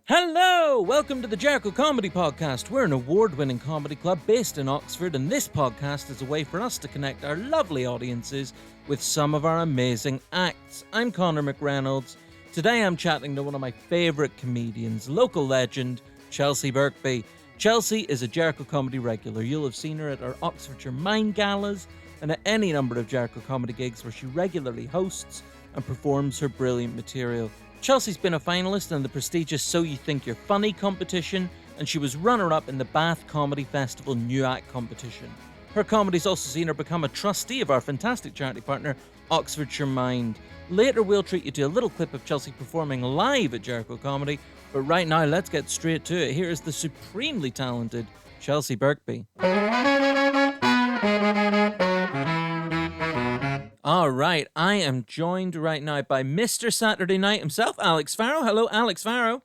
Hello! Welcome to the Jericho Comedy Podcast. We're an award-winning comedy club based in Oxford, and this podcast is a way for us to connect our lovely audiences with some of our amazing acts. I'm Conor McReynolds. Today I'm chatting to one of my favourite comedians, local legend, Chelsea Birkby. Chelsea is a Jericho Comedy regular. You'll have seen her at our Oxfordshire Mind galas and at any number of Jericho Comedy gigs where she regularly hosts and performs her brilliant material. Chelsea's been a finalist in the prestigious So You Think You're Funny competition, and she was runner-up in the Bath Comedy Festival New Act competition. Her comedy's also seen her become a trustee of our fantastic charity partner, Oxfordshire Mind. Later we'll treat you to a little clip of Chelsea performing live at Jericho Comedy, but right now let's get straight to it. Here is the supremely talented Chelsea Birkby. All right, I am joined right now by Mr. Saturday Night himself, Alex Farrow. Hello, Alex Farrow.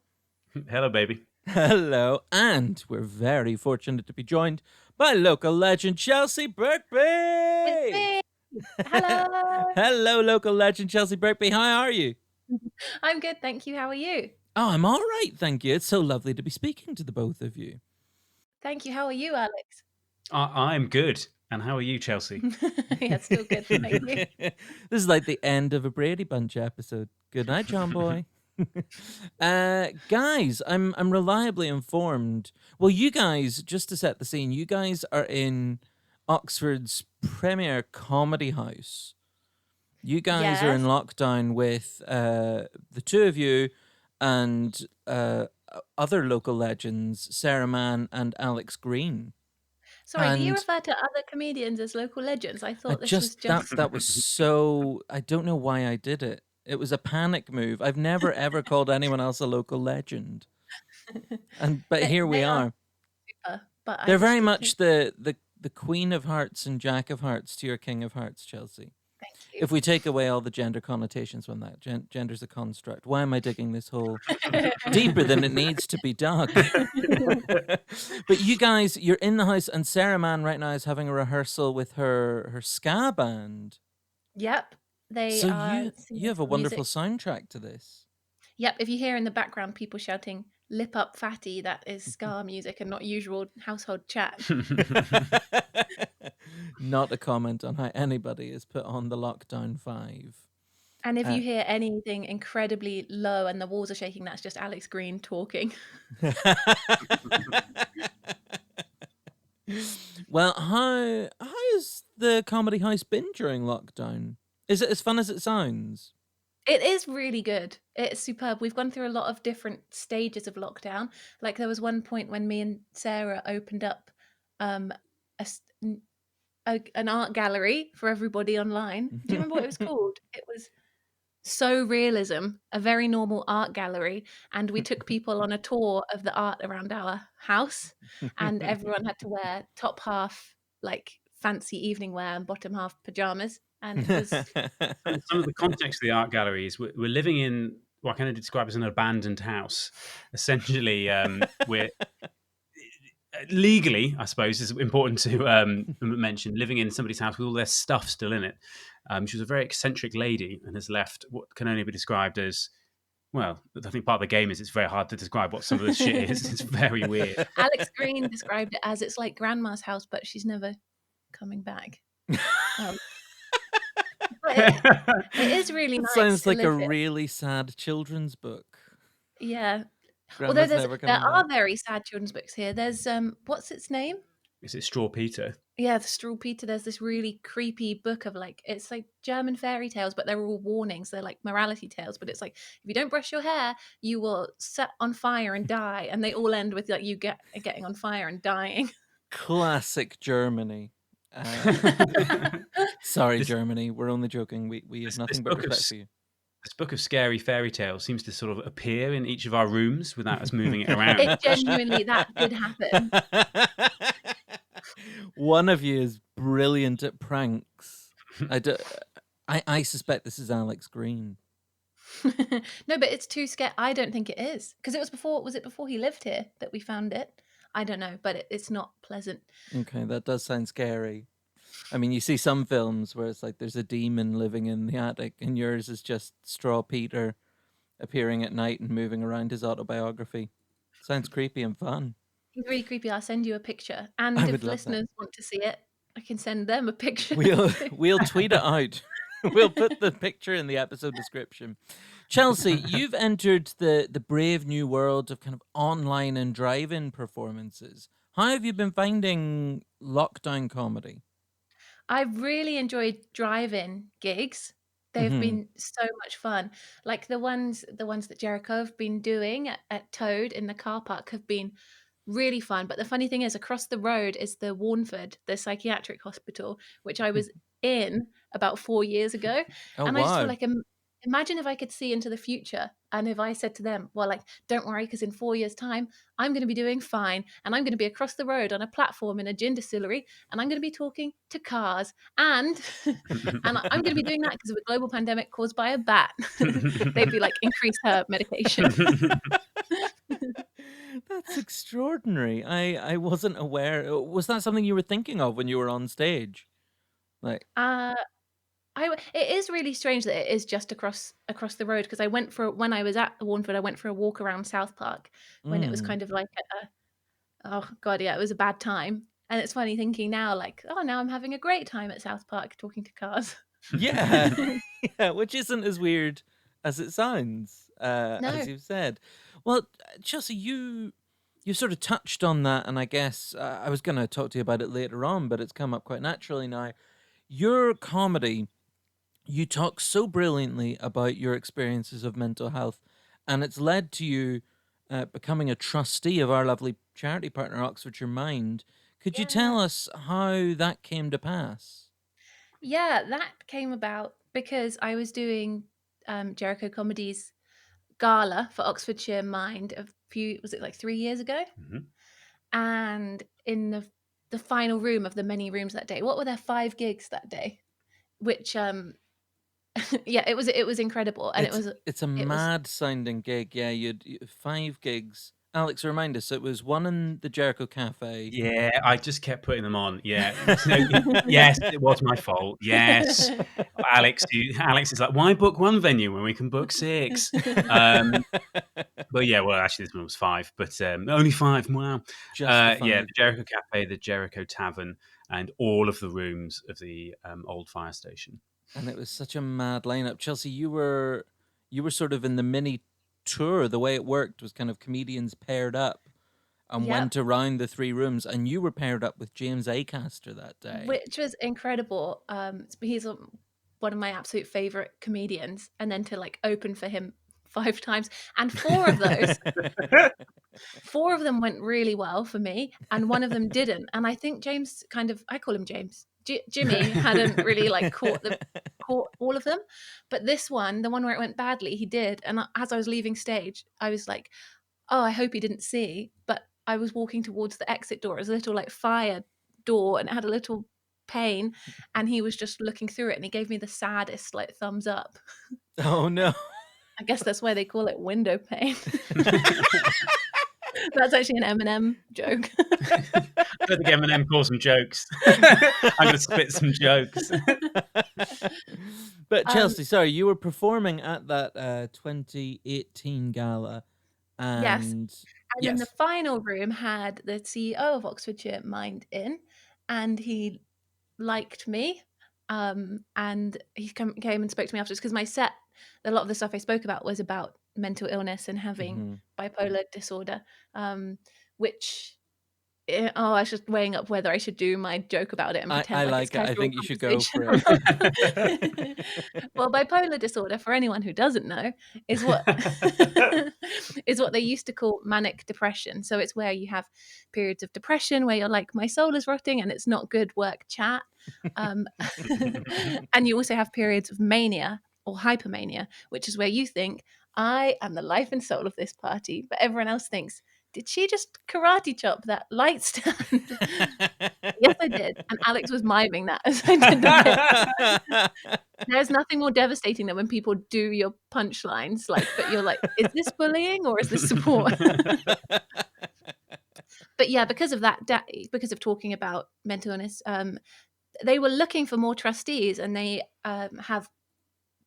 Hello, baby. Hello, and we're very fortunate to be joined by local legend Chelsea Birkby. Hello. Hello, local legend Chelsea Birkby. How are you? I'm good, thank you. How are you? Oh, I'm all right, thank you. It's so lovely to be speaking to the both of you. Thank you. How are you, Alex? I'm good. And how are you, Chelsea? Yeah, still good, thank you. This is like the end of a Brady Bunch episode. Good night, John Boy. Guys, I'm reliably informed. Well, you guys, just to set the scene, you guys are in Oxford's premier comedy house. You guys are in lockdown with the two of you and other local legends, Sarah Mann and Alex Green. Sorry, do you refer to other comedians as local legends? I thought this was just... That was so... I don't know why I did it. It was a panic move. I've never, ever called anyone else a local legend. But here we are. Super, but they're very much the Queen of Hearts and Jack of Hearts to your King of Hearts, Chelsea. Thank you. If we take away all the gender connotations from that, gender's a construct. Why am I digging this hole deeper than it needs to be dug? But you guys, you're in the house, and Sarah Mann right now is having a rehearsal with her ska band. Yep. You have a wonderful soundtrack to this. Yep, if you hear in the background people shouting, "Lip up fatty," that is ska music and not usual household chat. Not a comment on how anybody is put on the lockdown 5. And if you hear anything incredibly low and the walls are shaking, that's just Alex Green talking. Well, how has the comedy house been during lockdown? Is it as fun as it sounds? It is really good. It's superb. We've gone through a lot of different stages of lockdown. Like there was one point when me and Sarah opened up an art gallery for everybody online. Do you remember what it was called? It was So Realism, a very normal art gallery. And we took people on a tour of the art around our house. And everyone had to wear top half, like fancy evening wear and bottom half pajamas. And it was... Some of the context of the art gallery is we're living in what I kind of describe as an abandoned house. Essentially, we're legally, I suppose, it's important to mention, living in somebody's house with all their stuff still in it. She was a very eccentric lady and has left what can only be described as, well, I think part of the game is it's very hard to describe what some of this shit is. It's very weird. Alex Green described it as it's like grandma's house, but she's never coming back. But it is really nice. Sounds like a really sad children's book. Yeah. Grandma's Although there are very sad children's books here. There's what's its name? Is it Straw Peter? Yeah, the Straw Peter. There's this really creepy book of it's like German fairy tales, but they're all warnings. They're like morality tales, but it's like if you don't brush your hair, you will set on fire and die. And they all end with like you getting on fire and dying. Classic Germany. Sorry, Germany. We're only joking. We have nothing but respect for you. This book of scary fairy tales seems to sort of appear in each of our rooms without us moving it around. It genuinely, that did happen. One of you is brilliant at pranks. I suspect this is Alex Green. No, but it's too scary. I don't think it is. Because was it before he lived here that we found it? I don't know, but it's not pleasant. Okay, that does sound scary. I mean, you see some films where it's like there's a demon living in the attic, and yours is just Straw Peter appearing at night and moving around his autobiography. Sounds creepy and fun. It's really creepy. I'll send you a picture. And I if would love that. listeners want to see it, I can send them a picture. We'll tweet it out. We'll put the picture in the episode description. Chelsea, you've entered the brave new world of kind of online and drive-in performances. How have you been finding lockdown comedy? I've really enjoyed drive-in gigs. They've Mhm. been so much fun. Like the ones that Jericho have been doing at Toad in the car park have been really fun. But the funny thing is, across the road is the Warnford, the psychiatric hospital, which I was in about 4 years ago. Oh, And I just feel wow. like, imagine if I could see into the future, and if I said to them, well, like, don't worry, because in 4 years' time, I'm going to be doing fine, and I'm going to be across the road on a platform in a gin distillery, and I'm going to be talking to cars, and and I'm going to be doing that because of a global pandemic caused by a bat. They'd be like, increase her medication. That's extraordinary. I wasn't aware. Was that something you were thinking of when you were on stage? Like, It is really strange that it is just across the road, because when I was at Warnford, I went for a walk around South Park when it was kind of like oh god, yeah, it was a bad time. And it's funny thinking now, like, oh, now I'm having a great time at South Park talking to cars. yeah, yeah, which isn't as weird as it sounds, No. as you've said. Well, Chelsea, you sort of touched on that, and I guess I was going to talk to you about it later on, but it's come up quite naturally now. Your comedy, you talk so brilliantly about your experiences of mental health, and it's led to you becoming a trustee of our lovely charity partner, Oxfordshire Mind. Could you Yeah. tell us how that came to pass? Yeah, that came about because I was doing Jericho Comedy's gala for Oxfordshire Mind was it like 3 years ago? Mhm. And in the final room of the many rooms that day, what were there, 5 gigs that day? Which yeah, it was incredible, and It's a mad sounding gig. Yeah, you 5 gigs. Alex, remind us, it was one in the Jericho Cafe. Yeah, I just kept putting them on. Yeah. Yes, it was my fault. Yes. Alex is like, why book one venue when we can book 6? But yeah, well, actually, this one was 5, but only 5. Wow. Yeah, Justified. the Jericho Cafe, the Jericho Tavern, and all of the rooms of the old fire station. And it was such a mad lineup. Chelsea, you were sort of in the mini tour. The way it worked was kind of comedians paired up and Yep. went around the 3 rooms, and you were paired up with James Acaster that day. Which was incredible. He's one of my absolute favorite comedians, and then to like open for him 5 times, and 4 of those 4 of them went really well for me, and 1 of them didn't. And I think James I call him James. Jimmy hadn't really like caught all of them, but this one, the one where it went badly, he did. And as I was leaving stage, I was like, oh, I hope he didn't see. But I was walking towards the exit door. It was a little like fire door, and it had a little pane, and he was just looking through it, and he gave me the saddest like thumbs up. Oh no. I guess that's why they call it window pane. That's actually an Eminem joke. I don't think Eminem calls some jokes. I'm going to spit some jokes. But Chelsea, sorry, you were performing at that 2018 gala. Yes. And And then the final room had the CEO of Oxfordshire Mind in, and he liked me. And he came and spoke to me afterwards, because my set, a lot of the stuff I spoke about was about mental illness and having bipolar disorder, which I was just weighing up whether I should do my joke about it and pretend I like it's like it. I casual think you should go for conversation. Well, bipolar disorder, for anyone who doesn't know, is what is what they used to call manic depression. So it's where you have periods of depression where you're like, my soul is rotting and it's not good work chat. And you also have periods of mania or hypermania, which is where you think, I am the life and soul of this party, but everyone else thinks, did she just karate chop that light stand? Yes, I did. And Alex was miming that as I did the bit. There's nothing more devastating than when people do your punchlines, like, but you're like, is this bullying or is this support? But yeah, because of that, because of talking about mental illness, they were looking for more trustees, and they have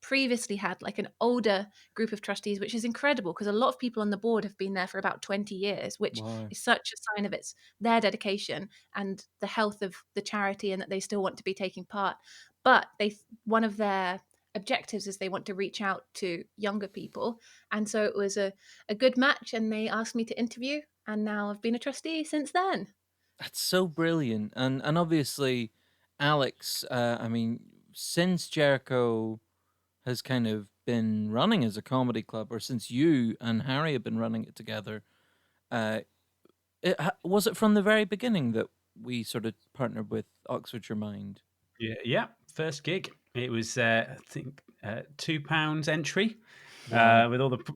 previously had like an older group of trustees, which is incredible because a lot of people on the board have been there for about 20 years, which Wow. is such a sign of their dedication and the health of the charity, and that they still want to be taking part. But one of their objectives is they want to reach out to younger people, and so it was a good match, and they asked me to interview, and now I've been a trustee since then. That's so brilliant. And obviously, Alex, I mean, since Jericho has kind of been running as a comedy club, or since you and Harry have been running it together, uh, was it from the very beginning that we sort of partnered with Oxfordshire Mind? Yeah. First gig. It was, I think, £2 entry. Wow. With all with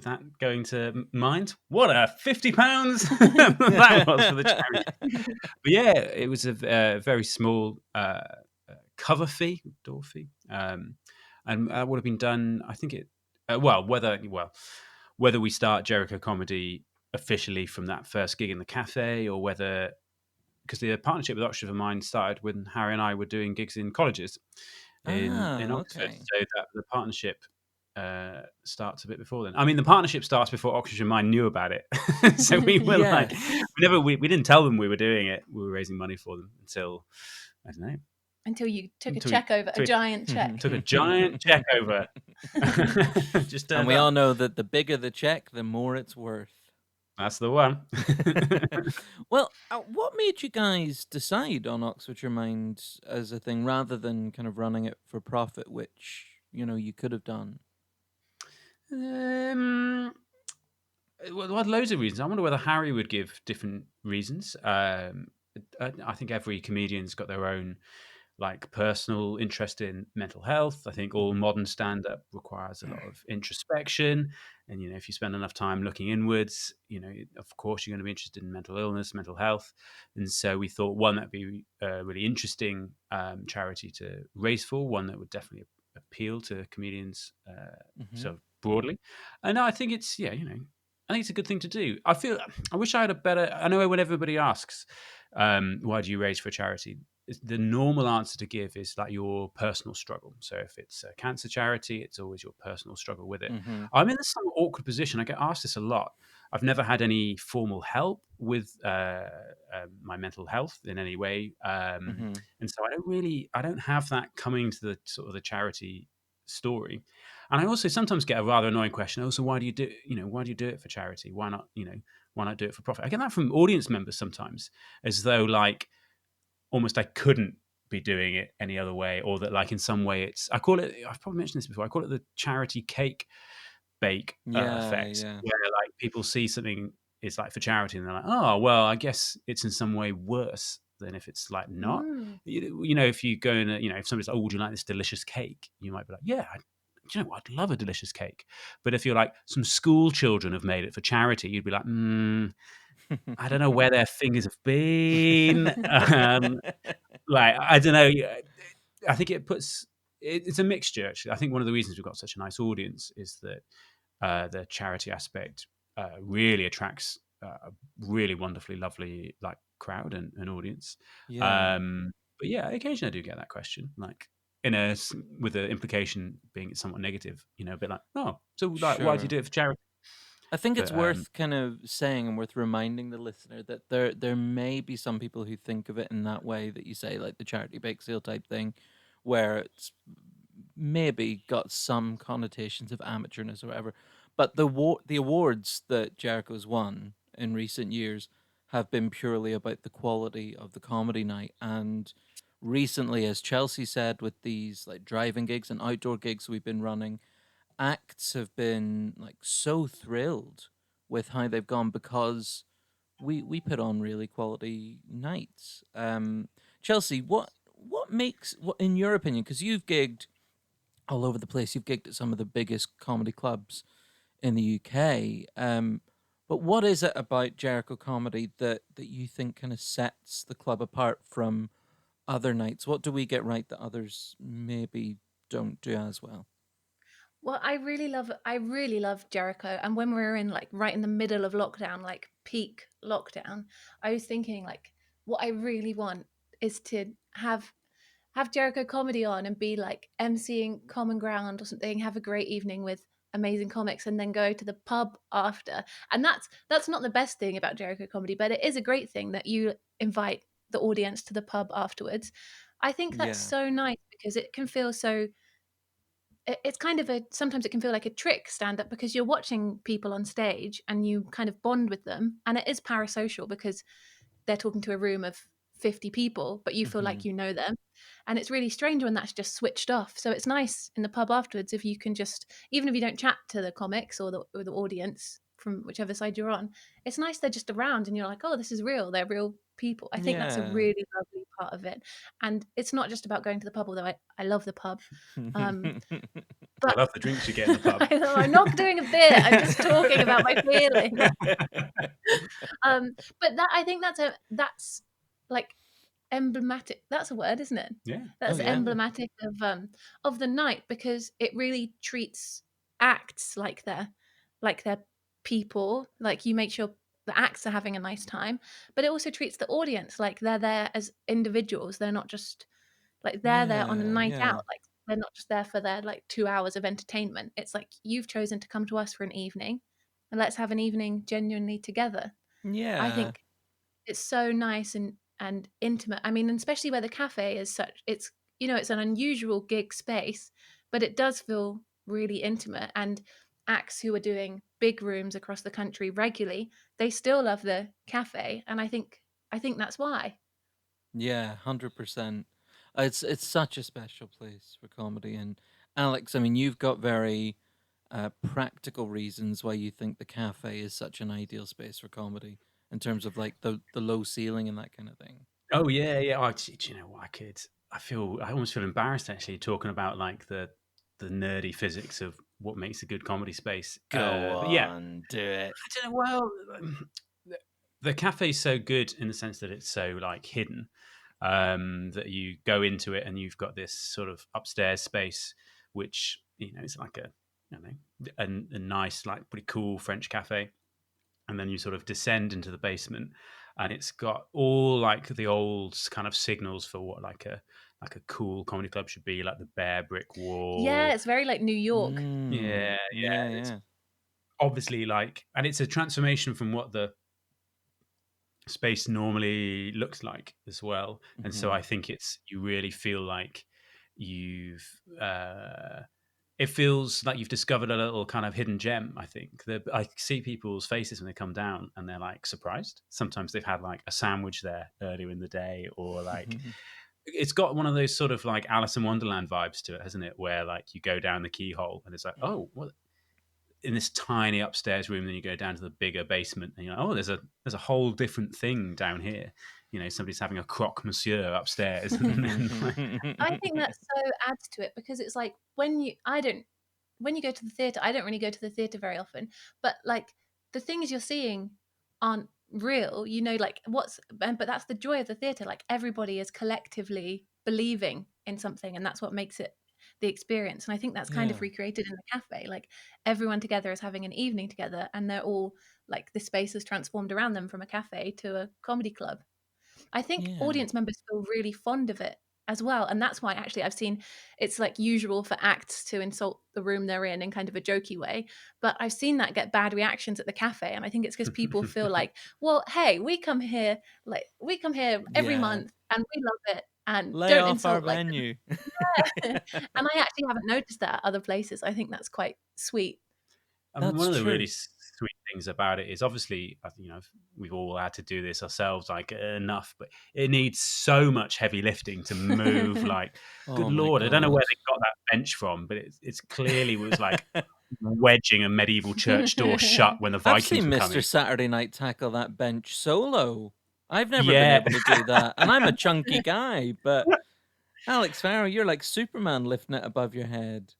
that going to Mind. What a £50 that was for the charity. But yeah, it was a very small cover fee, door fee, and that would have been done. I think whether we start Jericho Comedy officially from that first gig in the cafe, or whether, because the partnership with Oxfordshire Mind started when Harry and I were doing gigs in colleges in Oxford. Okay. So that the partnership starts a bit before then. I mean, the partnership starts before Oxfordshire Mind knew about it. So we were like, we didn't tell them we were doing it. We were raising money for them until, I don't know. Until you took a check over, a giant check. Took a giant check over. And we all know that the bigger the check, the more it's worth. That's the one. Well, what made you guys decide on Oxfordshire Mind as a thing rather than kind of running it for profit, which, you could have done? Well, there had loads of reasons. I wonder whether Harry would give different reasons. I think every comedian's got their own personal interest in mental health. I think all modern stand-up requires a lot of introspection, and if you spend enough time looking inwards, of course you're going to be interested in mental illness, mental health. And so we thought, one, that'd be a really interesting charity to raise for, one that would definitely appeal to comedians so broadly. And I think it's I think it's a good thing to do. I wish I had a better. I know when everybody asks, why do you raise for a charity? The normal answer to give is your personal struggle. So if it's a cancer charity, it's always your personal struggle with it. I'm in this somewhat awkward position. I get asked this a lot. I've never had any formal help with my mental health in any way, and so I don't have that coming to the sort of the charity story. And I also sometimes get a rather annoying question. Also, why do you do it for charity? Why not do it for profit? I get that from audience members sometimes, as though almost I couldn't be doing it any other way, or that in some way I've probably mentioned this before, I call it the charity cake bake effect, where people see something is for charity and they're like, oh, well, I guess it's in some way worse than if it's not. If you go and if somebody's like, oh, would you like this delicious cake? You might be like, yeah, I'd love a delicious cake. But if you're some school children have made it for charity, you'd be like, I don't know where their fingers have been. I don't know. I think it's a mixture, actually. I think one of the reasons we've got such a nice audience is that the charity aspect really attracts a really wonderfully lovely crowd and audience. But yeah, occasionally I do get that question, with the implication being it's somewhat negative, a bit oh, so why do you do it for charity? I think it's worth kind of saying and worth reminding the listener that there may be some people who think of it in that way that you say, the charity bake sale type thing, where it's maybe got some connotations of amateurness or whatever. But the awards that Jericho's won in recent years have been purely about the quality of the comedy night. And recently, as Chelsea said, with these driving gigs and outdoor gigs we've been running, acts have been so thrilled with how they've gone because we put on really quality nights. Chelsea, what in your opinion, because you've gigged all over the place, you've gigged at some of the biggest comedy clubs in the UK, but what is it about Jericho Comedy that you think kind of sets the club apart from other nights? What do we get right that others maybe don't do as well? Well, I really love Jericho. And when we were in right in the middle of lockdown, peak lockdown, I was thinking what I really want is to have Jericho Comedy on and be like emceeing Common Ground or something, have a great evening with amazing comics, and then go to the pub after. And that's not the best thing about Jericho Comedy, but it is a great thing that you invite the audience to the pub afterwards. I think that's Yeah. so nice because it can feel so it's kind of sometimes it can feel like a trick stand up because you're watching people on stage and you kind of bond with them, and it is parasocial because they're talking to a room of 50 people, but you feel like you know them. And it's really strange when that's just switched off. So it's nice in the pub afterwards if you can just, even if you don't chat to the comics or the audience from whichever side you're on, it's nice they're just around and you're like, oh, this is real. They're real people. I think that's a Yeah. really lovely part of it. And it's not just about going to the pub, although I love the pub. I But love the drinks you get in the pub. I'm not doing a bit. I'm just talking about my feelings. But I think that's like emblematic. That's a word, isn't it? Yeah. That's Oh, yeah. emblematic of the night because it really treats acts like they're people. Like you make sure the acts are having a nice time, but it also treats the audience like they're there as individuals. They're not just like they're there on a night Yeah. out. Like they're not just there for their like 2 hours of entertainment. It's like you've chosen to come to us for an evening, and let's have an evening genuinely together. I Yeah. think it's so nice and intimate. I mean, and especially where the cafe is such, it's it's an unusual gig space, but it does feel really intimate. And acts who are doing big rooms across the country regularly, they still love the cafe, and I think that's why. Yeah, 100%. It's such a special place for comedy. And Alex, I mean, you've got very practical reasons why you think the cafe is such an ideal space for comedy in terms of like the low ceiling and that kind of thing. Oh yeah, yeah. Do you know what? I almost feel embarrassed actually talking about like the nerdy physics of what makes a good comedy space. Go But yeah, on, do it. I don't know. Well, the cafe's so good in the sense that it's so like hidden that you go into it and you've got this sort of upstairs space, which is like I don't know, a nice like pretty cool French cafe, and then you sort of descend into the basement, and it's got all like the old kind of signals for what like a cool comedy club should be, like the bare brick Yeah, wall. it's very like New York. Yeah, yeah. Yeah, It's yeah. obviously like, and it's a transformation from what the space normally looks like as well. And so I think you really feel like you've it feels like you've discovered a little kind of hidden gem. I think I see people's faces when they come down and they're like surprised. Sometimes they've had like a sandwich there earlier in the day, or like it's got one of those sort of like Alice in Wonderland vibes to it, hasn't it? Where like you go down the keyhole and it's like, oh, what, in this tiny upstairs room, then you go down to the bigger basement and you're like, oh, there's a whole different thing down here. Somebody's having a croque monsieur upstairs. And then, I think that so adds to it because it's like when you go to the theatre, I don't really go to the theatre very often, but like the things you're seeing aren't real, like but that's the joy of the theatre. Like everybody is collectively believing in something, and that's what makes it the experience. And I think that's kind Yeah. of recreated in the cafe. Like everyone together is having an evening together, and they're all like the space has transformed around them from a cafe to a comedy club. I think Yeah. audience members feel really fond of it as well. And that's why actually I've seen it's like usual for acts to insult the room they're in kind of a jokey way. But I've seen that get bad reactions at the cafe. And I think it's because people feel like, well, hey, we come here every Yeah. month and we love it. And Lay don't off our insult like venue. and I actually haven't noticed that at other places. I think that's quite sweet. one That's of the true. really sweet things about it is obviously, we've all had to do this ourselves, like enough, but it needs so much heavy lifting to move. Like, good Oh my Lord, I don't know God. where they got that bench from, but it's clearly was like wedging a medieval church door shut when the I've Vikings seen were Mr. coming. Saturday Night tackle that bench solo. I've never been Yeah. able to do that. And I'm a chunky guy, but Alex Farrow, you're like Superman lifting it above your head.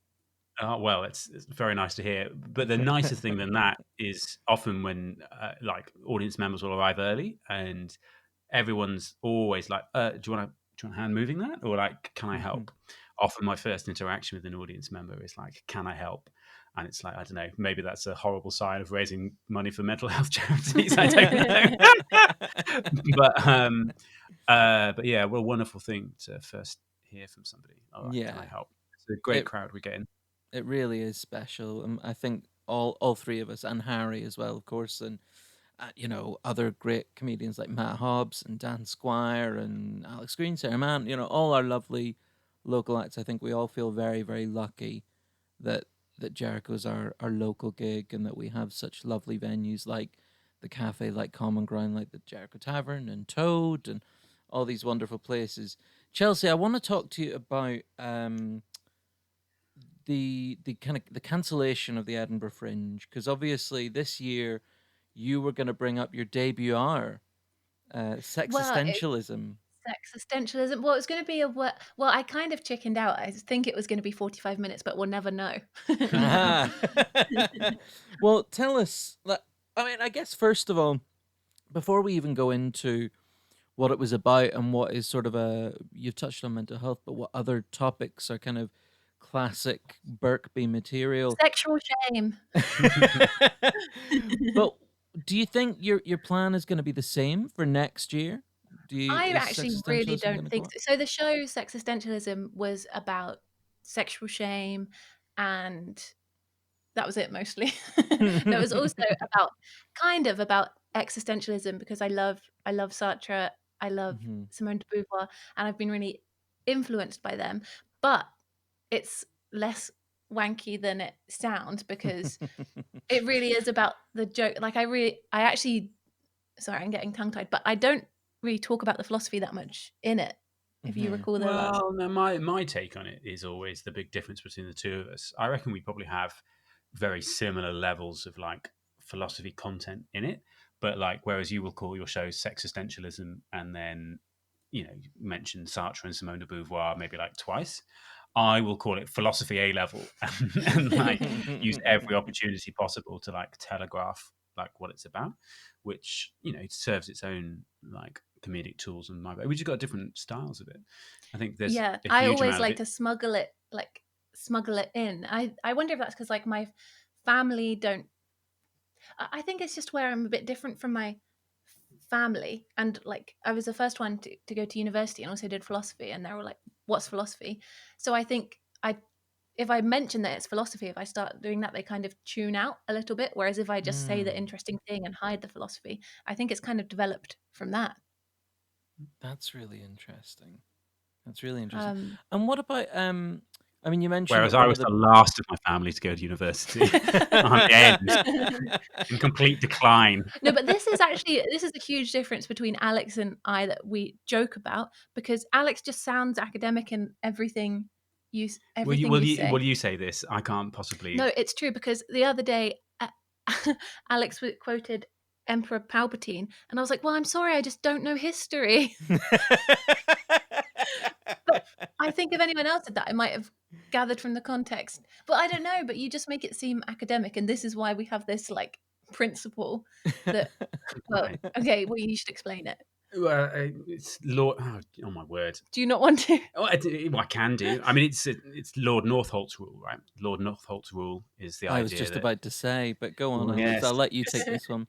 Oh, well, it's very nice to hear. But the nicer thing than that is often when like audience members will arrive early and everyone's always like, do you want a hand moving that? Or like, can I help? Often my first interaction with an audience member is like, can I help? And it's like, I don't know, maybe that's a horrible sign of raising money for mental health charities. I don't know. But yeah, what a wonderful thing to first hear from somebody. All right, can I help? It's a great crowd we're getting. It really is special. I think all three of us, and Harry as well, of course, and other great comedians like Matt Hobbs and Dan Squire and Alex Greensinger, man, all our lovely local acts. I think we all feel very, very lucky that Jericho's our local gig, and that we have such lovely venues like the cafe, like Common Ground, like the Jericho Tavern and Toad, and all these wonderful places. Chelsea, I want to talk to you about the kind of the cancellation of the Edinburgh Fringe, because obviously this year you were going to bring up your debut hour, Sexistentialism. Sexistentialism. Well, it's going to be I kind of chickened out. I think it was going to be 45 minutes, but we'll never know. Well, tell us. I guess first of all, before we even go into what it was about and what is sort of you've touched on mental health, but what other topics are kind of classic Burkby material? Sexual shame. But do you think your plan is going to be the same for next year? I actually really don't think so. So the show Sexistentialism was about sexual shame, and that was it mostly. It was also about existentialism, because I love Sartre, I love Simone de Beauvoir, and I've been really influenced by them. But it's less wanky than it sounds, because it really is about the joke. Like sorry, I'm getting tongue-tied, but I don't really talk about the philosophy that much in it, if you recall the last. Well, no, my take on it is always the big difference between the two of us. I reckon we probably have very similar levels of like philosophy content in it, but like, whereas you will call your show Sexistentialism, and then you mention Sartre and Simone de Beauvoir maybe like twice, I will call it philosophy A level, and like use every opportunity possible to like telegraph like what it's about, which it serves its own like comedic tools, and we just got different styles of it. I think there's I always like to smuggle it in. I wonder if that's because like my family don't. I think it's just where I'm a bit different from my family, and like I was the first one to go to university and also did philosophy, and they were like, what's philosophy? So I think if I mention that it's philosophy, if I start doing that, they kind of tune out a little bit, whereas if I just say the interesting thing and hide the philosophy, I think it's kind of developed from that. That's really interesting. And what about you mentioned. Whereas I was the last of my family to go to university. In complete decline. No, but this is a huge difference between Alex and I that we joke about, because Alex just sounds academic in everything you say. Will you say this? I can't possibly. No, it's true, because the other day Alex quoted Emperor Palpatine, and I was like, well, I'm sorry, I just don't know history. But I think if anyone else did that, I might have gathered from the context. But I don't know, but you just make it seem academic, and this is why we have this like principle that okay, well, you should explain it. Well, it's Lord. Oh my word! Do you not want to? I can do. I mean, it's Lord Northolt's rule, right? Lord Northolt's rule is the idea. I was just about to say, but go on. Yes. I'll let you take this one.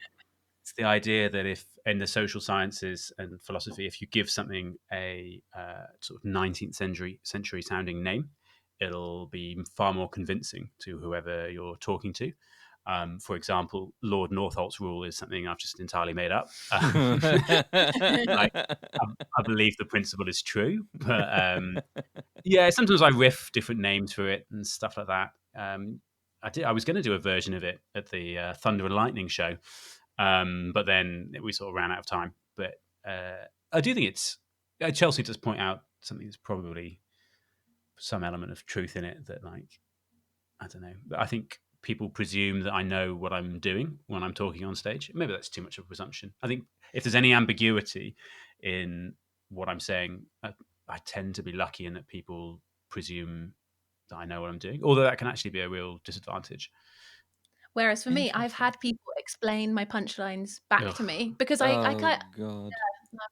It's the idea that if in the social sciences and philosophy, if you give something a sort of 19th century sounding name, it'll be far more convincing to whoever you're talking to. For example, Lord Northolt's rule is something I've just entirely made up. I believe the principle is true, but sometimes I riff different names for it and stuff like that. I was going to do a version of it at the Thunder and Lightning show, but then we sort of ran out of time. But I do think it's Chelsea does point out something that's probably some element of truth in it, that like, I don't know, I think people presume that I know what I'm doing when I'm talking on stage. Maybe that's too much of a presumption. I think if there's any ambiguity in what I'm saying, I tend to be lucky in that people presume that I know what I'm doing, although that can actually be a real disadvantage. Whereas for me, I've had people explain my punchlines back to me, because I can't. I'm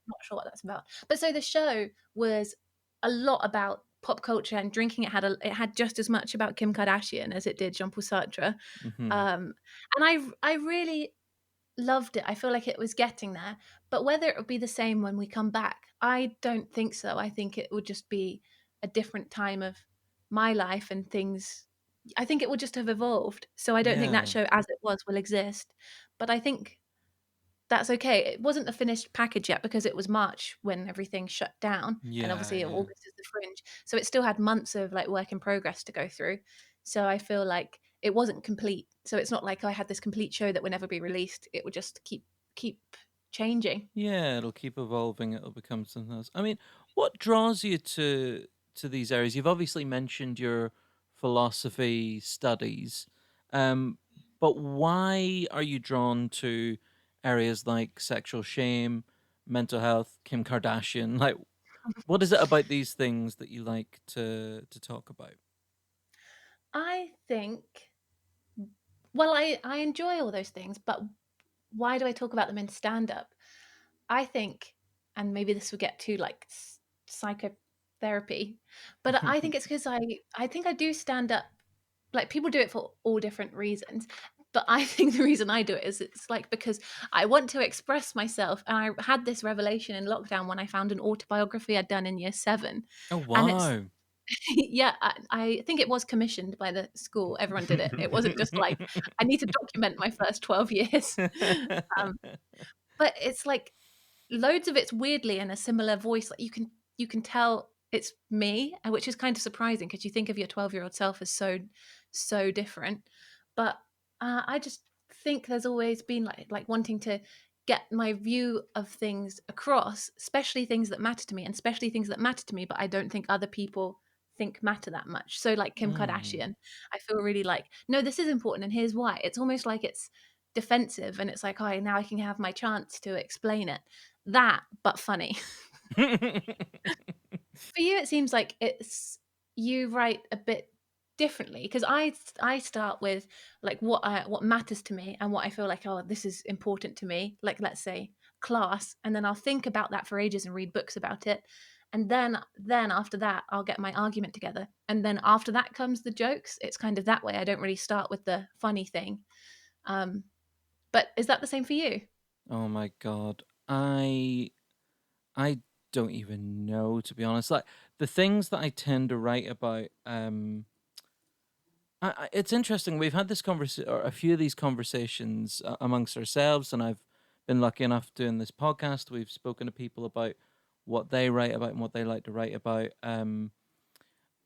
not sure what that's about. But so the show was a lot about pop culture and drinking it had just as much about Kim Kardashian as it did Jean-Paul Sartre. And I really loved it. I feel like it was getting there. But whether it would be the same when we come back, I don't think so. I think it would just be a different time of my life and things. I think it would just have evolved. So I don't think that show as it was will exist. But I think that's okay. It wasn't a finished package yet because it was March when everything shut down. And obviously August is the Fringe. So it still had months of like work in progress to go through. So I feel like it wasn't complete. So it's not like I had this complete show that would never be released. It would just keep changing. Yeah, it'll keep evolving. It'll become something else. I mean, what draws you to these areas? You've obviously mentioned your philosophy studies, but why are you drawn to areas like sexual shame, mental health, Kim Kardashian? Like, what is it about these things that you like to talk about? I think, well, I enjoy all those things, but why do I talk about them in stand up? I think, and maybe this will get too like psychotherapy, but I think it's because I think I do stand up. Like people do it for all different reasons, but I think the reason I do it is it's like because I want to express myself, and I had this revelation in lockdown when I found an autobiography I'd done in year 7, Oh and it's wow! yeah, I think it was commissioned by the school. Everyone did it. It wasn't just like I need to document my first 12 years. But it's like loads of it's weirdly in a similar voice. Like you can tell it's me, which is kind of surprising because you think of your 12-year-old self as so different. But I just think there's always been like wanting to get my view of things across, especially things that matter to me, and especially things that matter to me, but I don't think other people think matter that much. So like Kim Kardashian, I feel really like, no, this is important and here's why. It's almost like it's defensive and it's like, oh, now I can have my chance to explain it. That, but funny. For you, it seems like it's you write a bit differently because I start with like what matters to me and what I feel like, oh, this is important to me, like let's say class, and then I'll think about that for ages and read books about it, and then after that I'll get my argument together, and then after that comes the jokes. It's kind of that way. I don't really start with the funny thing. But is that the same for you? Oh my god. I don't even know, to be honest. Like the things that I tend to write about, it's interesting. We've had this conversation, or a few of these conversations amongst ourselves, and I've been lucky enough doing this podcast. We've spoken to people about what they write about and what they like to write about. And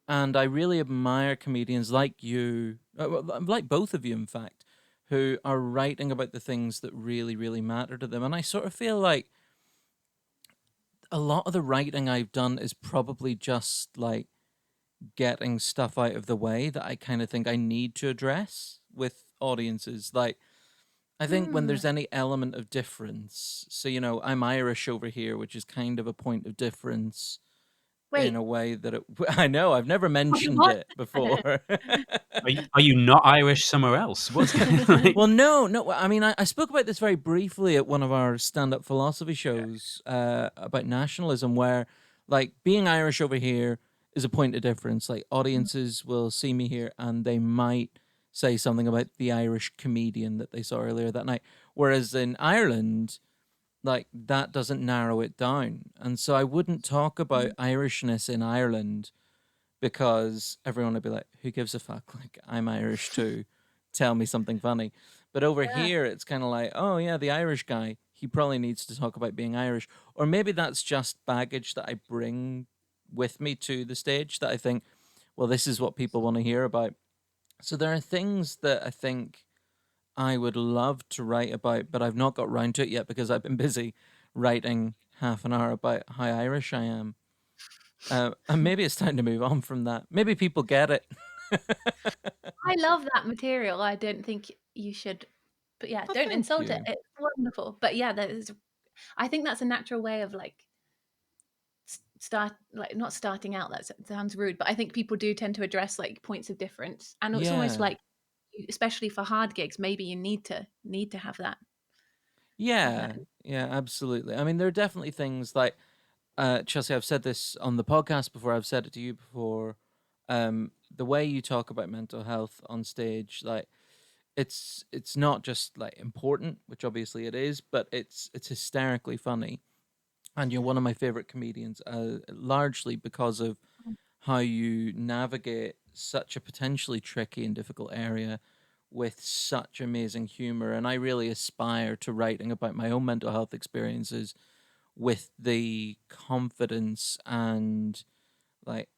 I really admire comedians like you, like both of you, in fact, who are writing about the things that really, really matter to them. And I sort of feel like a lot of the writing I've done is probably just like getting stuff out of the way that I kind of think I need to address with audiences. Like, I think when Hmm. there's any element of difference, so, I'm Irish over here, which is kind of a point of difference in Wait, a way that I know I've never wait, mentioned what? it before. Are you not Irish somewhere else? What's going on? Like, Well, no. I mean, I spoke about this very briefly at one of our stand-up philosophy yeah. shows about nationalism, where like being Irish over here is a point of difference. Like audiences will see me here and they might say something about the Irish comedian that they saw earlier that night, whereas in Ireland, like that doesn't narrow it down. And so I wouldn't talk about Irishness in Ireland because everyone would be like, who gives a fuck? Like, I'm Irish too. Tell me something funny. But over Yeah. here, it's kind of like, oh, yeah, the Irish guy, he probably needs to talk about being Irish. Or maybe that's just baggage that I bring with me to the stage that I think, well, this is what people want to hear about. So there are things that I think I would love to write about, but I've not got round to it yet because I've been busy writing half an hour about how Irish I am. And maybe it's time to move on from that. Maybe people get it. I love that material. I don't think you should, but yeah, Oh, don't thank insult it. you. It's wonderful. But yeah, I think that's a natural way of like start, like not starting out. That sounds rude, but I think people do tend to address like points of difference, and it's almost Yeah. like, especially for hard gigs, maybe you need to have that. Yeah. Yeah, absolutely. I mean, there are definitely things like Chelsea, I've said this on the podcast before. I've said it to you before. The way you talk about mental health on stage, like it's not just like important, which obviously it is, but it's hysterically funny, and you're one of my favorite comedians, largely because of how you navigate such a potentially tricky and difficult area with such amazing humor. And I really aspire to writing about my own mental health experiences with the confidence and like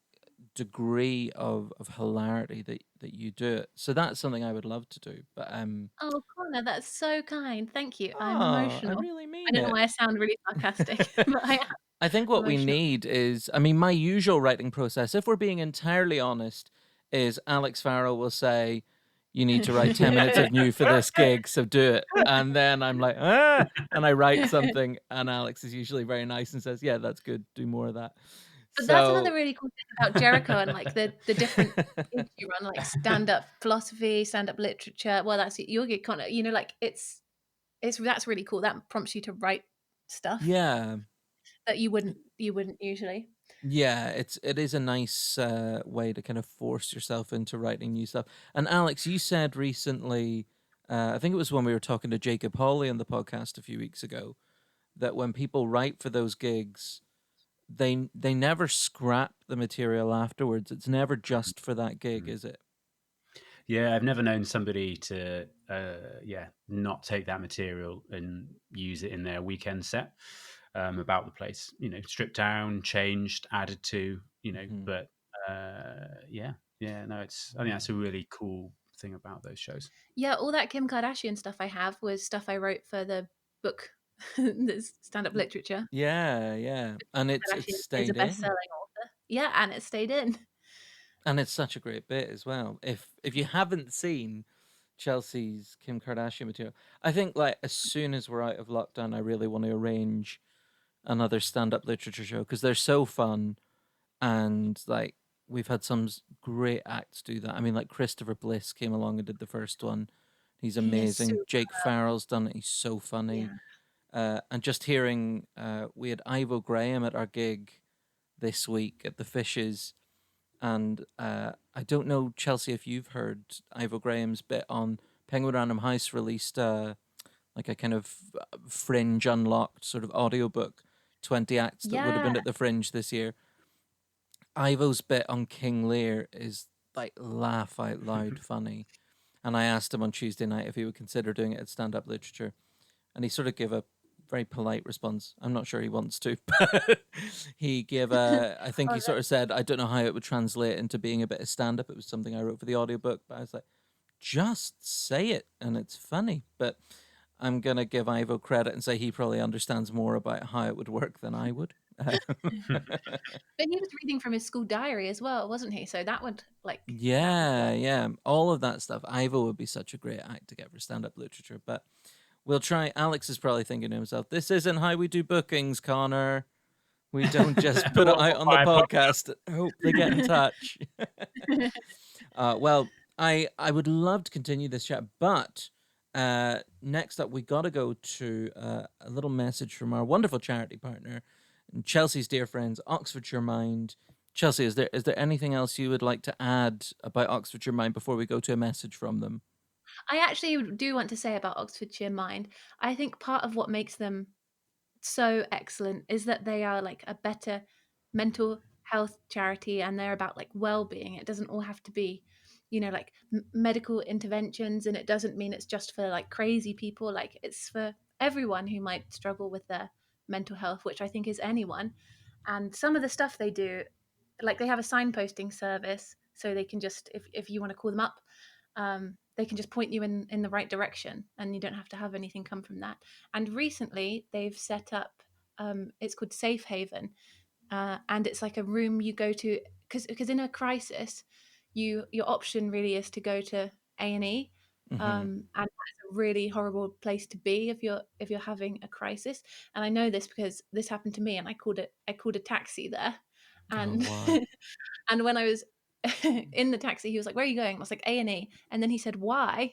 degree of hilarity that you do it. So that's something I would love to do. But Oh, Connor, that's so kind. Thank you. I'm I emotional. really I mean don't know it. why I sound really sarcastic, but I am I think what we emotional. need is, I mean, my usual writing process, if we're being entirely honest, is Alex Farrell will say, you need to write 10 minutes of new for this gig, so do it. And then I'm like, and I write something, and Alex is usually very nice and says, yeah, that's good, do more of that. But that's So, another really cool thing about Jericho and like the different gigs you run, like stand-up philosophy, stand-up literature. Well, that's your gig, Connor. You know, like it's that's really cool. That prompts you to write stuff yeah. that you wouldn't usually. Yeah, it is a nice way to kind of force yourself into writing new stuff. And Alex, you said recently, I think it was when we were talking to Jacob Hawley on the podcast a few weeks ago, that when people write for those gigs, they never scrap the material afterwards. It's never just for that gig, is it? Yeah, I've never known somebody to not take that material and use it in their weekend set about the place. You know, stripped down, changed, added to. You know, Mhm. but no, I think that's a really cool thing about those shows. Yeah, all that Kim Kardashian stuff I have was stuff I wrote for the book, this stand-up literature. Yeah, yeah, and it's Kardashian is a stayed in. best-selling author. Yeah, and it stayed in. And it's such a great bit as well. If you haven't seen Chelsea's Kim Kardashian material, I think like as soon as we're out of lockdown, I really want to arrange another stand-up literature show because they're so fun, and like we've had some great acts do that. I mean, like Christopher Bliss came along and did the first one. He's He is amazing. super. Jake Farrell's done it. He's so funny. Yeah. And just hearing, we had Ivo Graham at our gig this week at the Fishes, and I don't know, Chelsea, if you've heard Ivo Graham's bit on Penguin Random House released like a kind of Fringe Unlocked sort of audiobook, 20 acts that would have Yeah. been at the Fringe this year. Ivo's bit on King Lear is like laugh out loud funny. And I asked him on Tuesday night if he would consider doing it at Stand Up Literature. And he sort of gave a very polite response. I'm not sure he wants to, but he gave I think he sort of said, I don't know how it would translate into being a bit of stand up. It was something I wrote for the audiobook, but I was like, just say it and it's funny. But I'm going to give Ivo credit and say he probably understands more about how it would work than I would. But he was reading from his school diary as well, wasn't he? So that would like yeah, all of that stuff. Ivo would be such a great act to get for stand up literature, but we'll try. Alex is probably thinking to himself, this isn't how we do bookings, Connor. We don't just put it out on the podcast. Hope they get in touch. Well, I would love to continue this chat, but next up, we got to go to a little message from our wonderful charity partner, and Chelsea's dear friends, Oxfordshire Mind. Chelsea, is there anything else you would like to add about Oxfordshire Mind before we go to a message from them? I actually do want to say about Oxfordshire Mind, I think part of what makes them so excellent is that they are like a better mental health charity, and they're about like well-being. It doesn't all have to be, you know, like medical interventions, and it doesn't mean it's just for like crazy people. Like it's for everyone who might struggle with their mental health, which I think is anyone. And some of the stuff they do, like they have a signposting service, so they can just, if you want to call them up, they can just point you in the right direction, and you don't have to have anything come from that. And recently they've set up, it's called Safe Haven, and it's like a room you go to because in a crisis, your option really is to go to A&E, and that's a really horrible place to be if you're having a crisis. And I know this because this happened to me, and I called a taxi there, and wow. and when I was in the taxi, he was like, "Where are you going?" I was like, "A&E," and then he said, "Why?"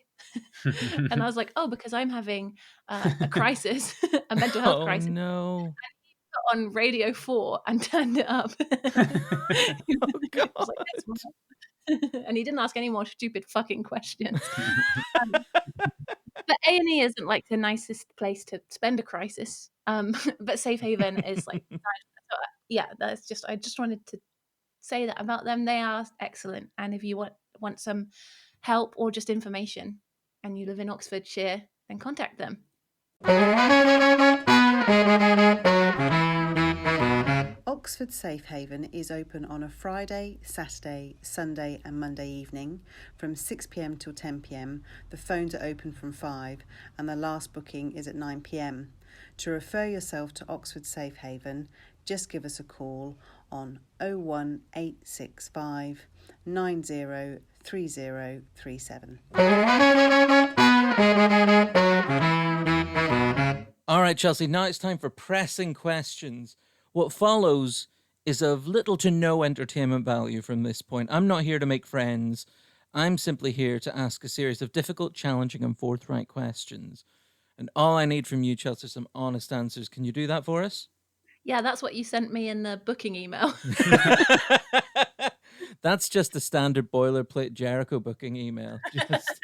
And I was like, "Oh, because I'm having a crisis, a mental health Oh crisis." no. put on Radio 4 and turned it up. He was like, "Yes, Mum." And he didn't ask any more stupid fucking questions. But A&E isn't like the nicest place to spend a crisis. But Safe Haven is like nice. So, yeah, that's just I just wanted to say that about them. They are excellent. And if you want some help or just information and you live in Oxfordshire, then contact them. Oxford Safe Haven is open on a Friday, Saturday, Sunday and Monday evening from 6 p.m. till 10 p.m. The phones are open from 5 and the last booking is at 9 p.m. To refer yourself to Oxford Safe Haven, just give us a call on 01865 903037. All right, Chelsea, now it's time for pressing questions. What follows is of little to no entertainment value from this point. I'm not here to make friends. I'm simply here to ask a series of difficult, challenging, and forthright questions. And all I need from you, Chelsea, are some honest answers. Can you do that for us? Yeah, that's what you sent me in the booking email. That's just the standard boilerplate Jericho booking email. Just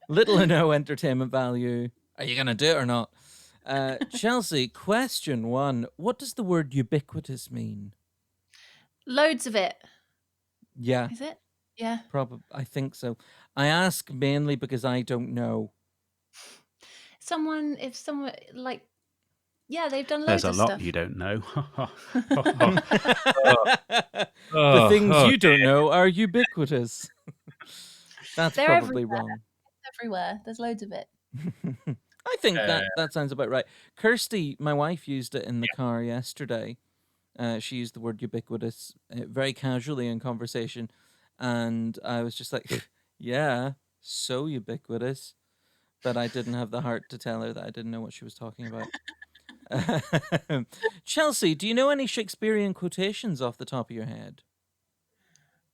little or no entertainment value. Are you going to do it or not? Chelsea, question 1. What does the word ubiquitous mean? Loads of it. Yeah. Is it? Yeah. Probably. I think so. I ask mainly because I don't know. If someone like, yeah, they've done There's loads a of lot stuff. you don't know. The things you don't know are ubiquitous. That's They're probably everywhere. wrong. It's everywhere. There's loads of it. I think that sounds about right. Kirsty, my wife, used it in the car yesterday. She used the word ubiquitous very casually in conversation. And I was just like, yeah, so ubiquitous. But I didn't have the heart to tell her that I didn't know what she was talking about. Chelsea, do you know any Shakespearean quotations off the top of your head?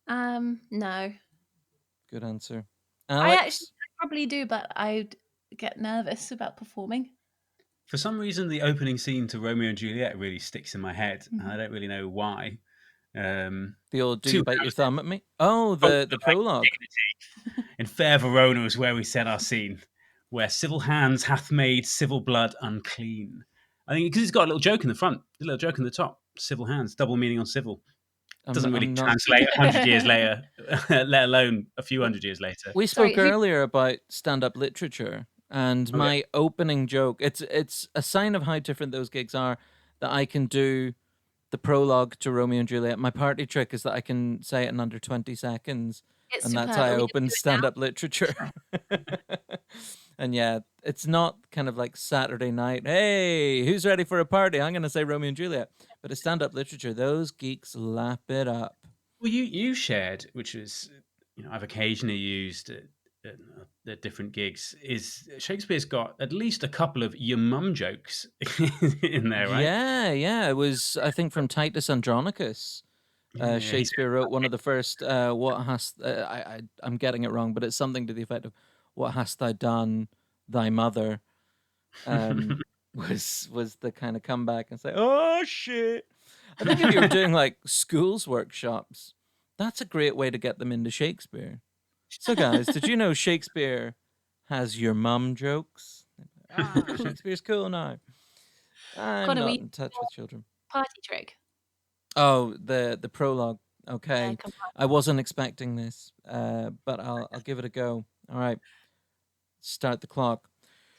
No. Good answer. I probably do, but I'd get nervous about performing. For some reason, the opening scene to Romeo and Juliet really sticks in my head, and I don't really know why. The old "do you bite your thumb at me"? Oh, the prologue. In fair Verona is where we set our scene, where civil hands hath made civil blood unclean. I think because it's got a little joke in the front, a little joke in the top. Civil hands, double meaning on civil. Doesn't really translate 100 years later, let alone a few hundred years later. We spoke earlier about stand-up literature, and my opening joke, it's a sign of how different those gigs are, that I can do the prologue to Romeo and Juliet. My party trick is that I can say it in under 20 seconds, and that's how I open stand-up literature. And yeah, it's not kind of like Saturday night, hey, who's ready for a party? I'm going to say Romeo and Juliet. But it's stand-up literature. Those geeks lap it up. Well, you shared, which was, I've occasionally used at different gigs, is Shakespeare's got at least a couple of your mum jokes in there, right? Yeah. It was, I think, from Titus Andronicus. Shakespeare wrote one of the first, I'm getting it wrong, but it's something to the effect of, what hast thou done, thy mother? Was the kind of comeback and say, oh shit. I think if you were doing like schools workshops, that's a great way to get them into Shakespeare. So guys, did you know Shakespeare has your mum jokes? Shakespeare's cool now. I'm not in touch with children. Party trick. Oh, the prologue. Okay. Yeah, I wasn't expecting this, but I'll give it a go. All right. Start the clock.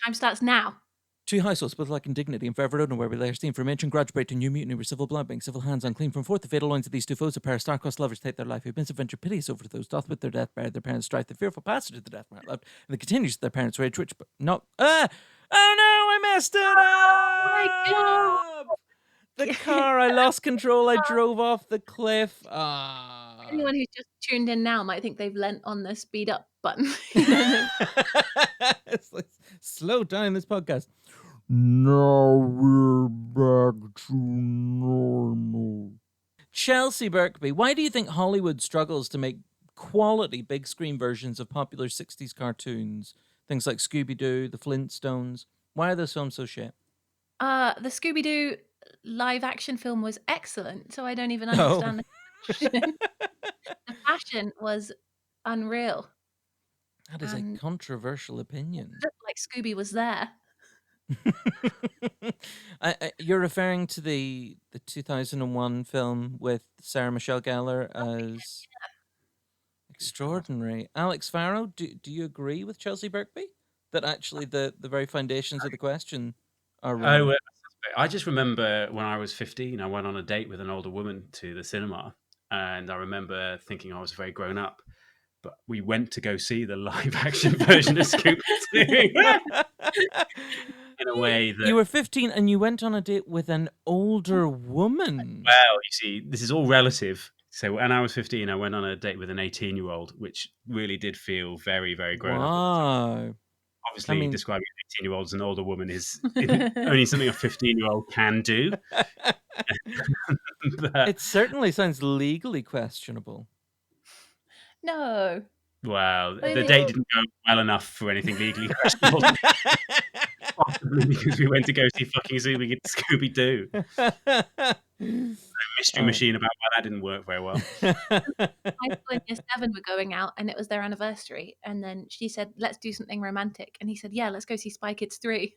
Time starts now. Two households, both like in dignity, and forever known where we lay our steam. From ancient grudge break to new mutiny, where civil blood being civil hands unclean. From forth the fatal loins of these two foes, a pair of star-crossed lovers take their life. Who been adventure piteous over those, doth with their death bear their parents' strife. The fearful passage of the death mark loved, and the continues of their parents' rage, which not. Oh no, I messed it up! Oh my God! The car, I lost control. I drove off the cliff. Anyone who's just tuned in now might think they've lent on the speed up button. It's like, slow down this podcast. Now we're back to normal. Chelsea Birkby, why do you think Hollywood struggles to make quality big screen versions of popular 60s cartoons? Things like Scooby-Doo, the Flintstones. Why are those films so shit? The Scooby-Doo live action film was excellent, so I don't even Oh. understand the question. The fashion was unreal. That is a And controversial it opinion. looked like Scooby was there. You're referring to the 2001 film with Sarah Michelle Gellar as extraordinary. Alex Farrow, do you agree with Chelsea Birkby that actually the very foundations of the question are wrong? Oh, I just remember when I was 15, I went on a date with an older woman to the cinema, and I remember thinking I was very grown up. But we went to go see the live action version of Scooby-Doo in a way that, You were 15 and you went on a date with an older woman. well, you see, this is all relative. So when I was 15, I went on a date with an 18-year-old, which really did feel very, very grown up. Wow. Obviously, I mean- describing an 18-year-old as an older woman is only something a 15-year-old can do. But, It certainly sounds legally questionable. No. well, the Really? date didn't go well enough for anything legally questionable. Possibly because we went to go see fucking Scooby-Doo. Mystery machine about why that didn't work very well. High school and year 7 were going out, and it was their anniversary. And then she said, "Let's do something romantic." And he said, "Yeah, let's go see Spy Kids 3."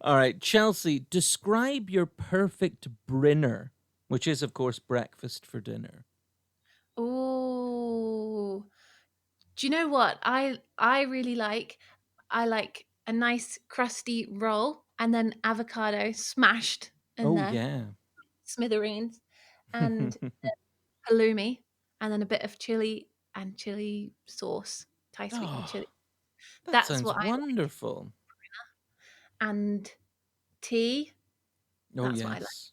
All right, Chelsea, describe your perfect Brinner, which is, of course, breakfast for dinner. Ooh. Do you know what I really like? I like a nice crusty roll and then avocado smashed in there, Yeah. smithereens, and halloumi, and then a bit of chili and chili sauce, Thai sweet and chili. That That's sounds what I like. wonderful. And tea. Oh, That's what I like. yes.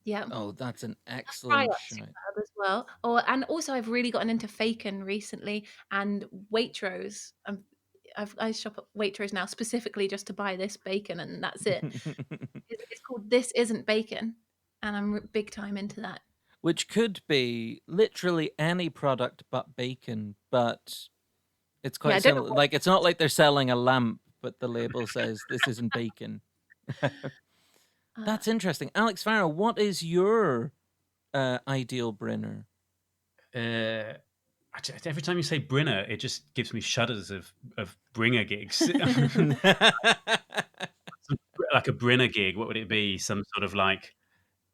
Yeah. Oh, that's an Fry excellent up shout. superb as well. Oh, and also I've really gotten into Faken recently and Waitrose. I shop at Waitrose now specifically just to buy this bacon, and that's it. It's called This Isn't Bacon, and I'm big time into that. Which could be literally any product but bacon, but it's Yeah, I quite don't know similar. Like, it's not like they're selling a lamp, but the label says this isn't bacon. That's interesting. Alex Farrow, what is your ideal Brinner? Every time you say Brinner, it just gives me shudders of bringer gigs. Like a Brinner gig, what would it be? Some sort of like,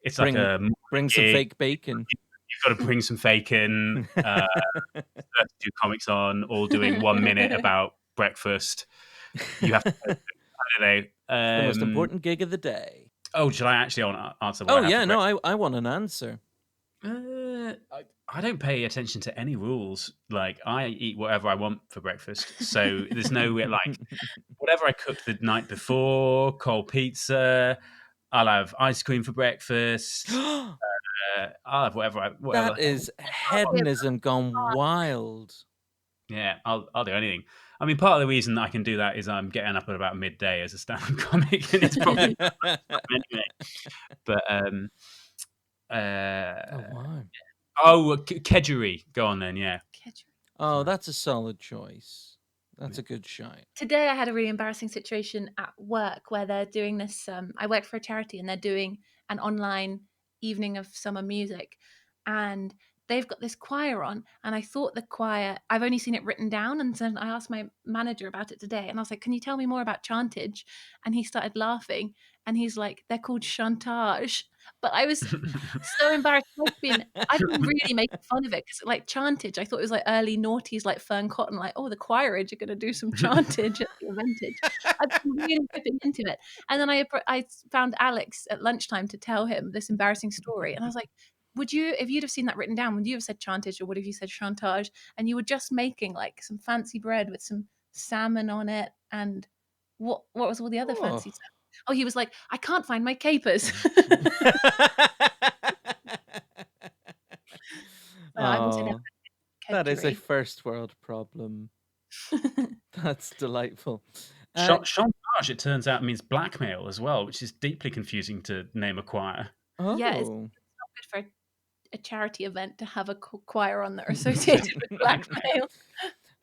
it's like a bring some gig. fake bacon. You've got to bring some bacon. 32 comics on, all doing 1 minute about breakfast. You have to, I don't know. The most important gig of the day. Oh, should I actually answer? Oh, yeah, no, I want an answer. I don't pay attention to any rules. Like, I eat whatever I want for breakfast. So there's no, like, whatever I cooked the night before, cold pizza, I'll have ice cream for breakfast. I'll have whatever. That is hedonism gone wild. Yeah, I'll do anything. I mean, part of the reason that I can do that is I'm getting up at about midday as a stand-up comic, and it's probably anyway. But kedgeree. Go on then, yeah. Oh, that's a solid choice. That's a good shout. Today I had a really embarrassing situation at work where they're doing this. I work for a charity and they're doing an online evening of summer music, and they've got this choir on, and I thought the choir, I've only seen it written down, and so I asked my manager about it today, and I was like, "Can you tell me more about chantage?" And he started laughing, and he's like, "They're called chantage." But I was so embarrassed. I've been really making fun of it because, like, chantage, I thought it was like early noughties, like Fern Cotton, like, "Oh, the choirage are going to do some chantage at the vintage." I've been really dipping into it, and then I found Alex at lunchtime to tell him this embarrassing story, and I was like, "Would you, if you'd have seen that written down, would you have said chantage or would have you said chantage?" And you were just making like some fancy bread with some salmon on it, and what was all the other fancy stuff? Oh, he was like, "I can't find my capers." That is a first world problem. That's delightful. Chantage, it turns out, means blackmail as well, which is deeply confusing to name a choir. Oh. Yeah, it's not good for a charity event to have a choir on that are associated with blackmail.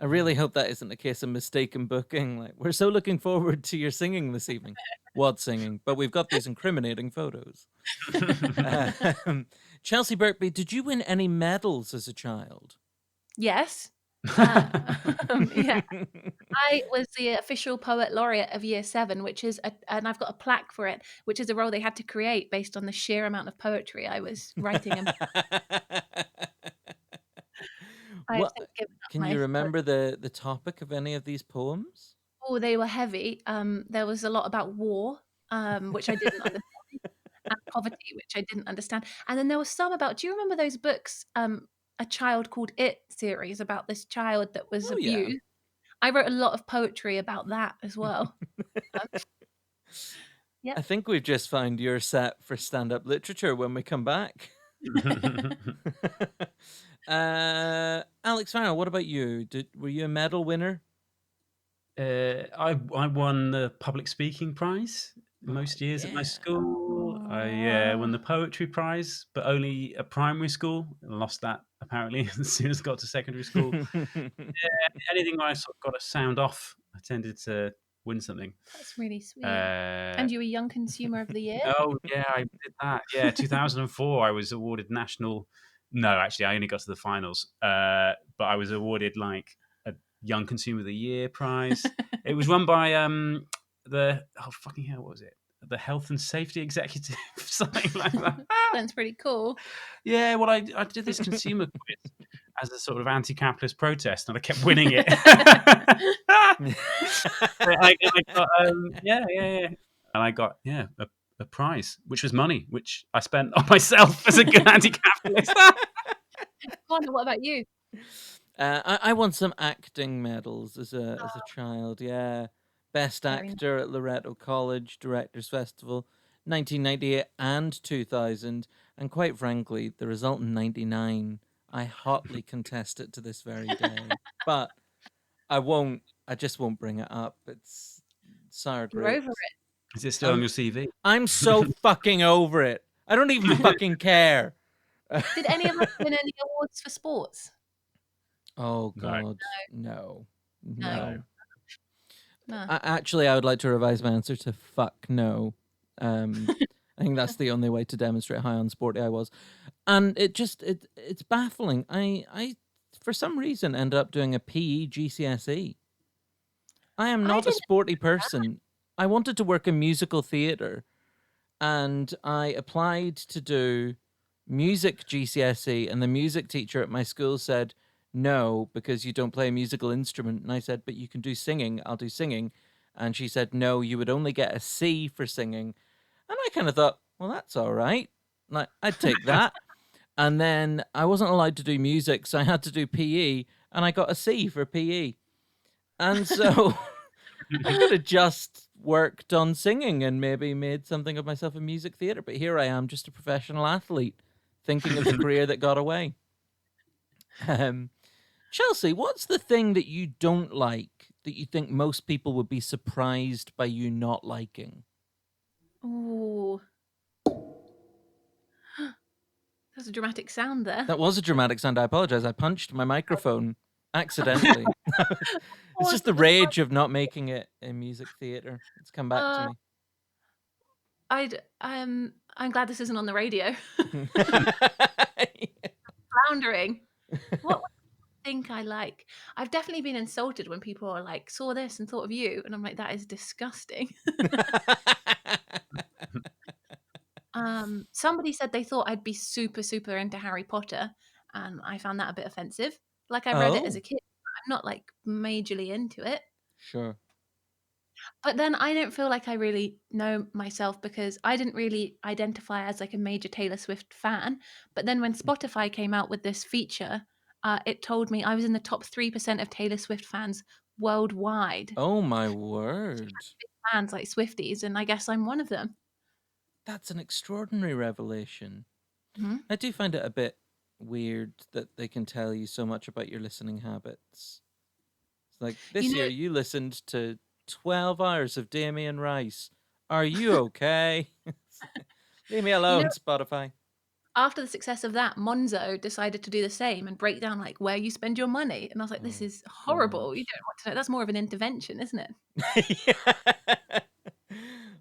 I really hope that isn't a case of mistaken booking. Like, we're so looking forward to your singing this evening. What singing? But we've got these incriminating photos. Chelsea Birkby, did you win any medals as a child? Yes. Yeah. I was the official poet laureate of year 7, which is, and I've got a plaque for it, which is a role they had to create based on the sheer amount of poetry I was writing. And What, can you remember the topic of any of these poems? Oh, they were heavy. There was a lot about war, which I didn't understand, and poverty, which I didn't understand. And then there was some about, do you remember those books, A Child Called It series about this child that was abused? Yeah. I wrote a lot of poetry about that as well. Yeah. I think we've just found your set for stand-up literature when we come back. Alex Farrell, what about you? Were you a medal winner? I won the public speaking prize most years at my school. I won the poetry prize, but only at primary school. I lost that apparently as soon as I got to secondary school. Anything where I sort of got a sound off, I tended to win something. That's really sweet. And you were Young Consumer of the Year? Oh, yeah, I did that. Yeah, 2004, I was awarded national... No, actually, I only got to the finals. But I was awarded, like, a Young Consumer of the Year prize. It was run by what was it? The Health and Safety Executive, something like that. That's pretty cool. Yeah, well, I did this consumer quiz as a sort of anti-capitalist protest, and I kept winning it. I got, and I got a prize, which was money, which I spent on myself as a good anti-capitalist. Connor, what about you? I won some acting medals as a child. Yeah, best actor at Laureate College Directors Festival, 1998 and 2000, and quite frankly, the result in '99, I hotly contest it to this very day. But I just won't bring it up. It's sour grapes. You're over it. Is it still on your CV? I'm so fucking over it. I don't even fucking care. Did any of us win any awards for sports? Oh, God. No. Actually, I would like to revise my answer to fuck no. I think that's the only way to demonstrate how unsporty I was. And it's baffling. I for some reason, ended up doing a PE GCSE. I am not a sporty person. I wanted to work in musical theatre, and I applied to do music GCSE, and the music teacher at my school said, no, because you don't play a musical instrument. And I said, but you can do singing. I'll do singing. And she said, no, you would only get a C for singing. And I kind of thought, well, that's all right. Like, I'd take that. And then I wasn't allowed to do music, so I had to do PE, and I got a C for PE. And so I could have just worked on singing and maybe made something of myself in music theatre. But here I am, just a professional athlete, thinking of the career that got away. Chelsea, what's the thing that you don't like that you think most people would be surprised by you not liking? Ooh. There's a dramatic sound there. That was a dramatic sound. I apologize. I punched my microphone accidentally. It's just the rage of not making it in music theatre. It's come back to me. I'm glad this isn't on the radio. Floundering. What would you think I like? I've definitely been insulted when people are like, saw this and thought of you, and I'm like, that is disgusting. Somebody said they thought I'd be super, super into Harry Potter, and I found that a bit offensive. Like, I read it as a kid. I'm not like majorly into it. Sure. But then I don't feel like I really know myself, because I didn't really identify as like a major Taylor Swift fan. But then when Spotify came out with this feature, it told me I was in the top 3% of Taylor Swift fans worldwide. Oh my word. Fans like Swifties, and I guess I'm one of them. That's an extraordinary revelation. Mm-hmm. I do find it a bit weird that they can tell you so much about your listening habits. It's like, this year you listened to 12 hours of Damien Rice. Are you okay? Leave me alone, Spotify. after the success of that, Monzo decided to do the same and break down like where you spend your money. And I was like, this is horrible. You don't want to know. That's more of an intervention, isn't it?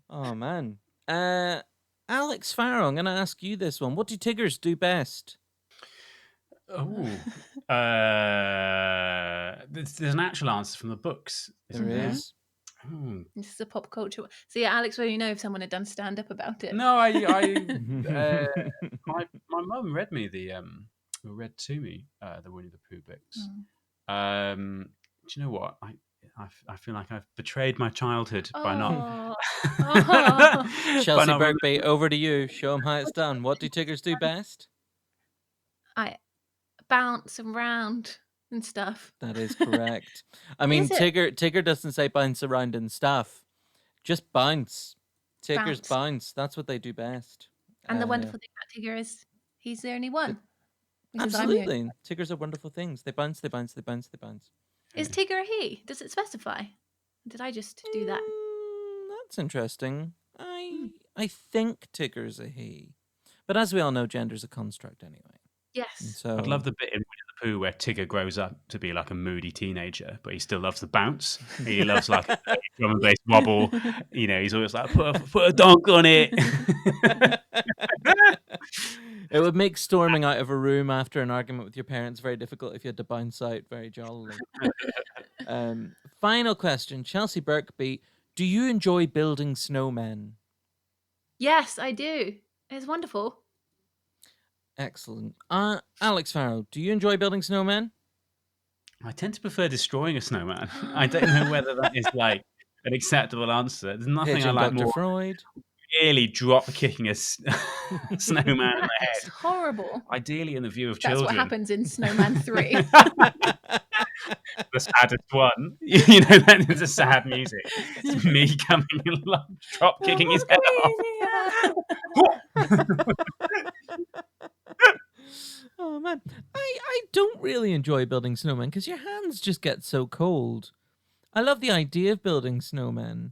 Oh man. Alex Farrell, I'm gonna ask you this one. What do Tiggers do best? Oh, there's an actual answer from the books. There is. This is a pop culture. So yeah, Alex, well, you know if someone had done stand up about it. No, my mum read me read to me the Winnie the Pooh books. Do you know what? I feel like I've betrayed my childhood by not. Chelsea Birkby, over to you. Show them how it's done. What do Tiggers do best? I bounce around and stuff. That is correct. I mean, Tigger doesn't say bounce around and stuff. Just bounce. Tiggers bounce. That's what they do best. And the wonderful thing about Tigger is he's the only one. Absolutely. Tiggers are wonderful things. They bounce, they bounce, they bounce, they bounce. Is Tigger a he? Does it specify? Did I just do that? That's interesting. I think Tigger's a he. But as we all know, gender's a construct anyway. Yes. So I'd love the bit in Winnie the Pooh where Tigger grows up to be like a moody teenager, but he still loves the bounce. He loves like a drum and bass wobble. You know, he's always like, put a donk on it. It would make storming out of a room after an argument with your parents very difficult if you had to bounce out very jollily. Final question, Chelsea Birkby. Do you enjoy building snowmen? Yes, I do. It's wonderful. Excellent. Alex Farrell, do you enjoy building snowmen? I tend to prefer destroying a snowman. I don't know whether that is like an acceptable answer. There's nothing I like Dr. more. Freud. Really drop kicking a snowman in the head. It's horrible. Ideally in the view of That's children. what happens in Snowman 3. The saddest one. You know, that is a sad music. It's me coming and drop kicking his head off. Oh man, I don't really enjoy building snowmen because your hands just get so cold. I love the idea of building snowmen,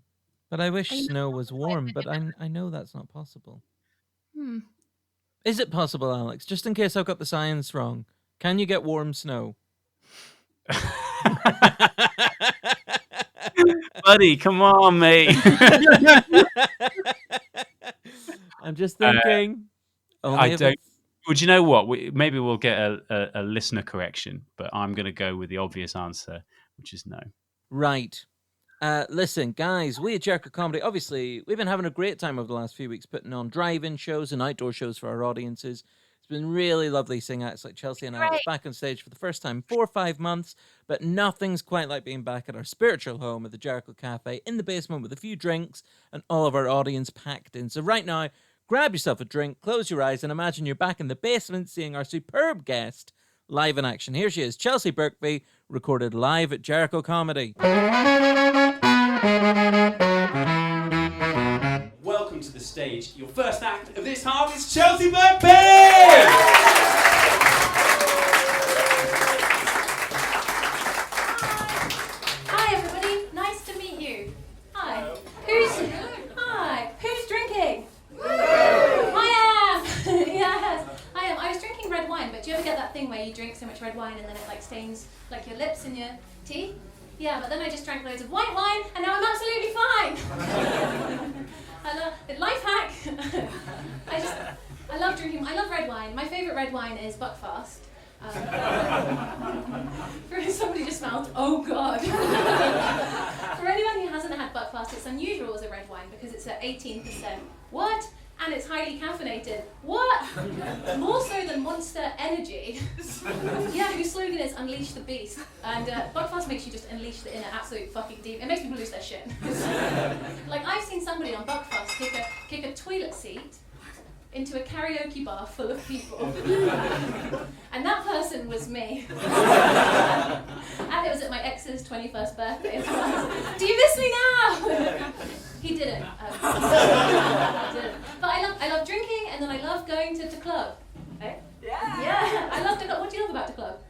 but I wish snow was warm. But I know that's not possible. Is it possible, Alex? Just in case I've got the science wrong, can you get warm snow? Buddy, come on, mate. I'm just thinking. I don't. Would you know what? Maybe we'll get a listener correction, but I'm going to go with the obvious answer, which is no. Right. Listen, guys, we at Jericho Comedy, obviously, we've been having a great time over the last few weeks putting on drive-in shows and outdoor shows for our audiences. It's been really lovely seeing acts like Chelsea and Alex back on stage for the first time in 4 or 5 months, but nothing's quite like being back at our spiritual home at the Jericho Cafe in the basement with a few drinks and all of our audience packed in. So right now, grab yourself a drink, close your eyes, and imagine you're back in the basement seeing our superb guest live in action. Here she is, Chelsea Birkby, recorded live at Jericho Comedy. Welcome to the stage. Your first act of this half is Chelsea Birkby! Hi everybody, nice to meet you. Hi. Who's drinking? I am. Yes, I am. I was drinking red wine, but do you ever get that thing where you drink so much red wine and then it like stains like your lips and your teeth? Yeah, but then I just drank loads of white wine and now I'm absolutely fine. I love it. Life hack. I love drinking. I love red wine. My favourite red wine is Buckfast. Somebody just smelled. Oh God. For anyone who hasn't had Buckfast, it's unusual as a red wine because it's at 18%. What? And it's highly caffeinated. What? More so than Monster Energy. Yeah, whose slogan is Unleash the Beast. And Buckfast makes you just unleash the inner absolute fucking deep. It makes people lose their shit. Like, I've seen somebody on Buckfast kick a toilet seat into a karaoke bar full of people. And that person was me. And it was at my ex's 21st birthday. Do you miss me now? He didn't. But I love drinking, and then I love going to the club. Hey? Yeah. I love the club. What do you love about the club?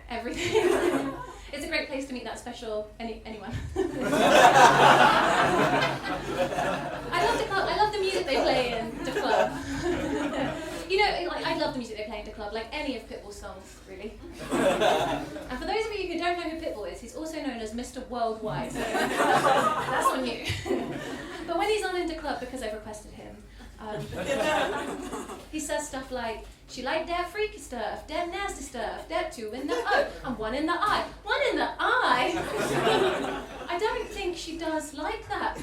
Everything. It's a great place to meet that special anyone. I love the club. I love the music they play in the club. I love the music they play in the club, like any of Pitbull's songs, really. And for those of you who don't know who Pitbull is, he's also known as Mr. Worldwide, so that's on you. But when he's on in the club, because I've requested him, he says stuff like, she like that freaky stuff, that nasty stuff, that 2 in the O, and 1 in the I. 1 in the I? I don't think she does like that,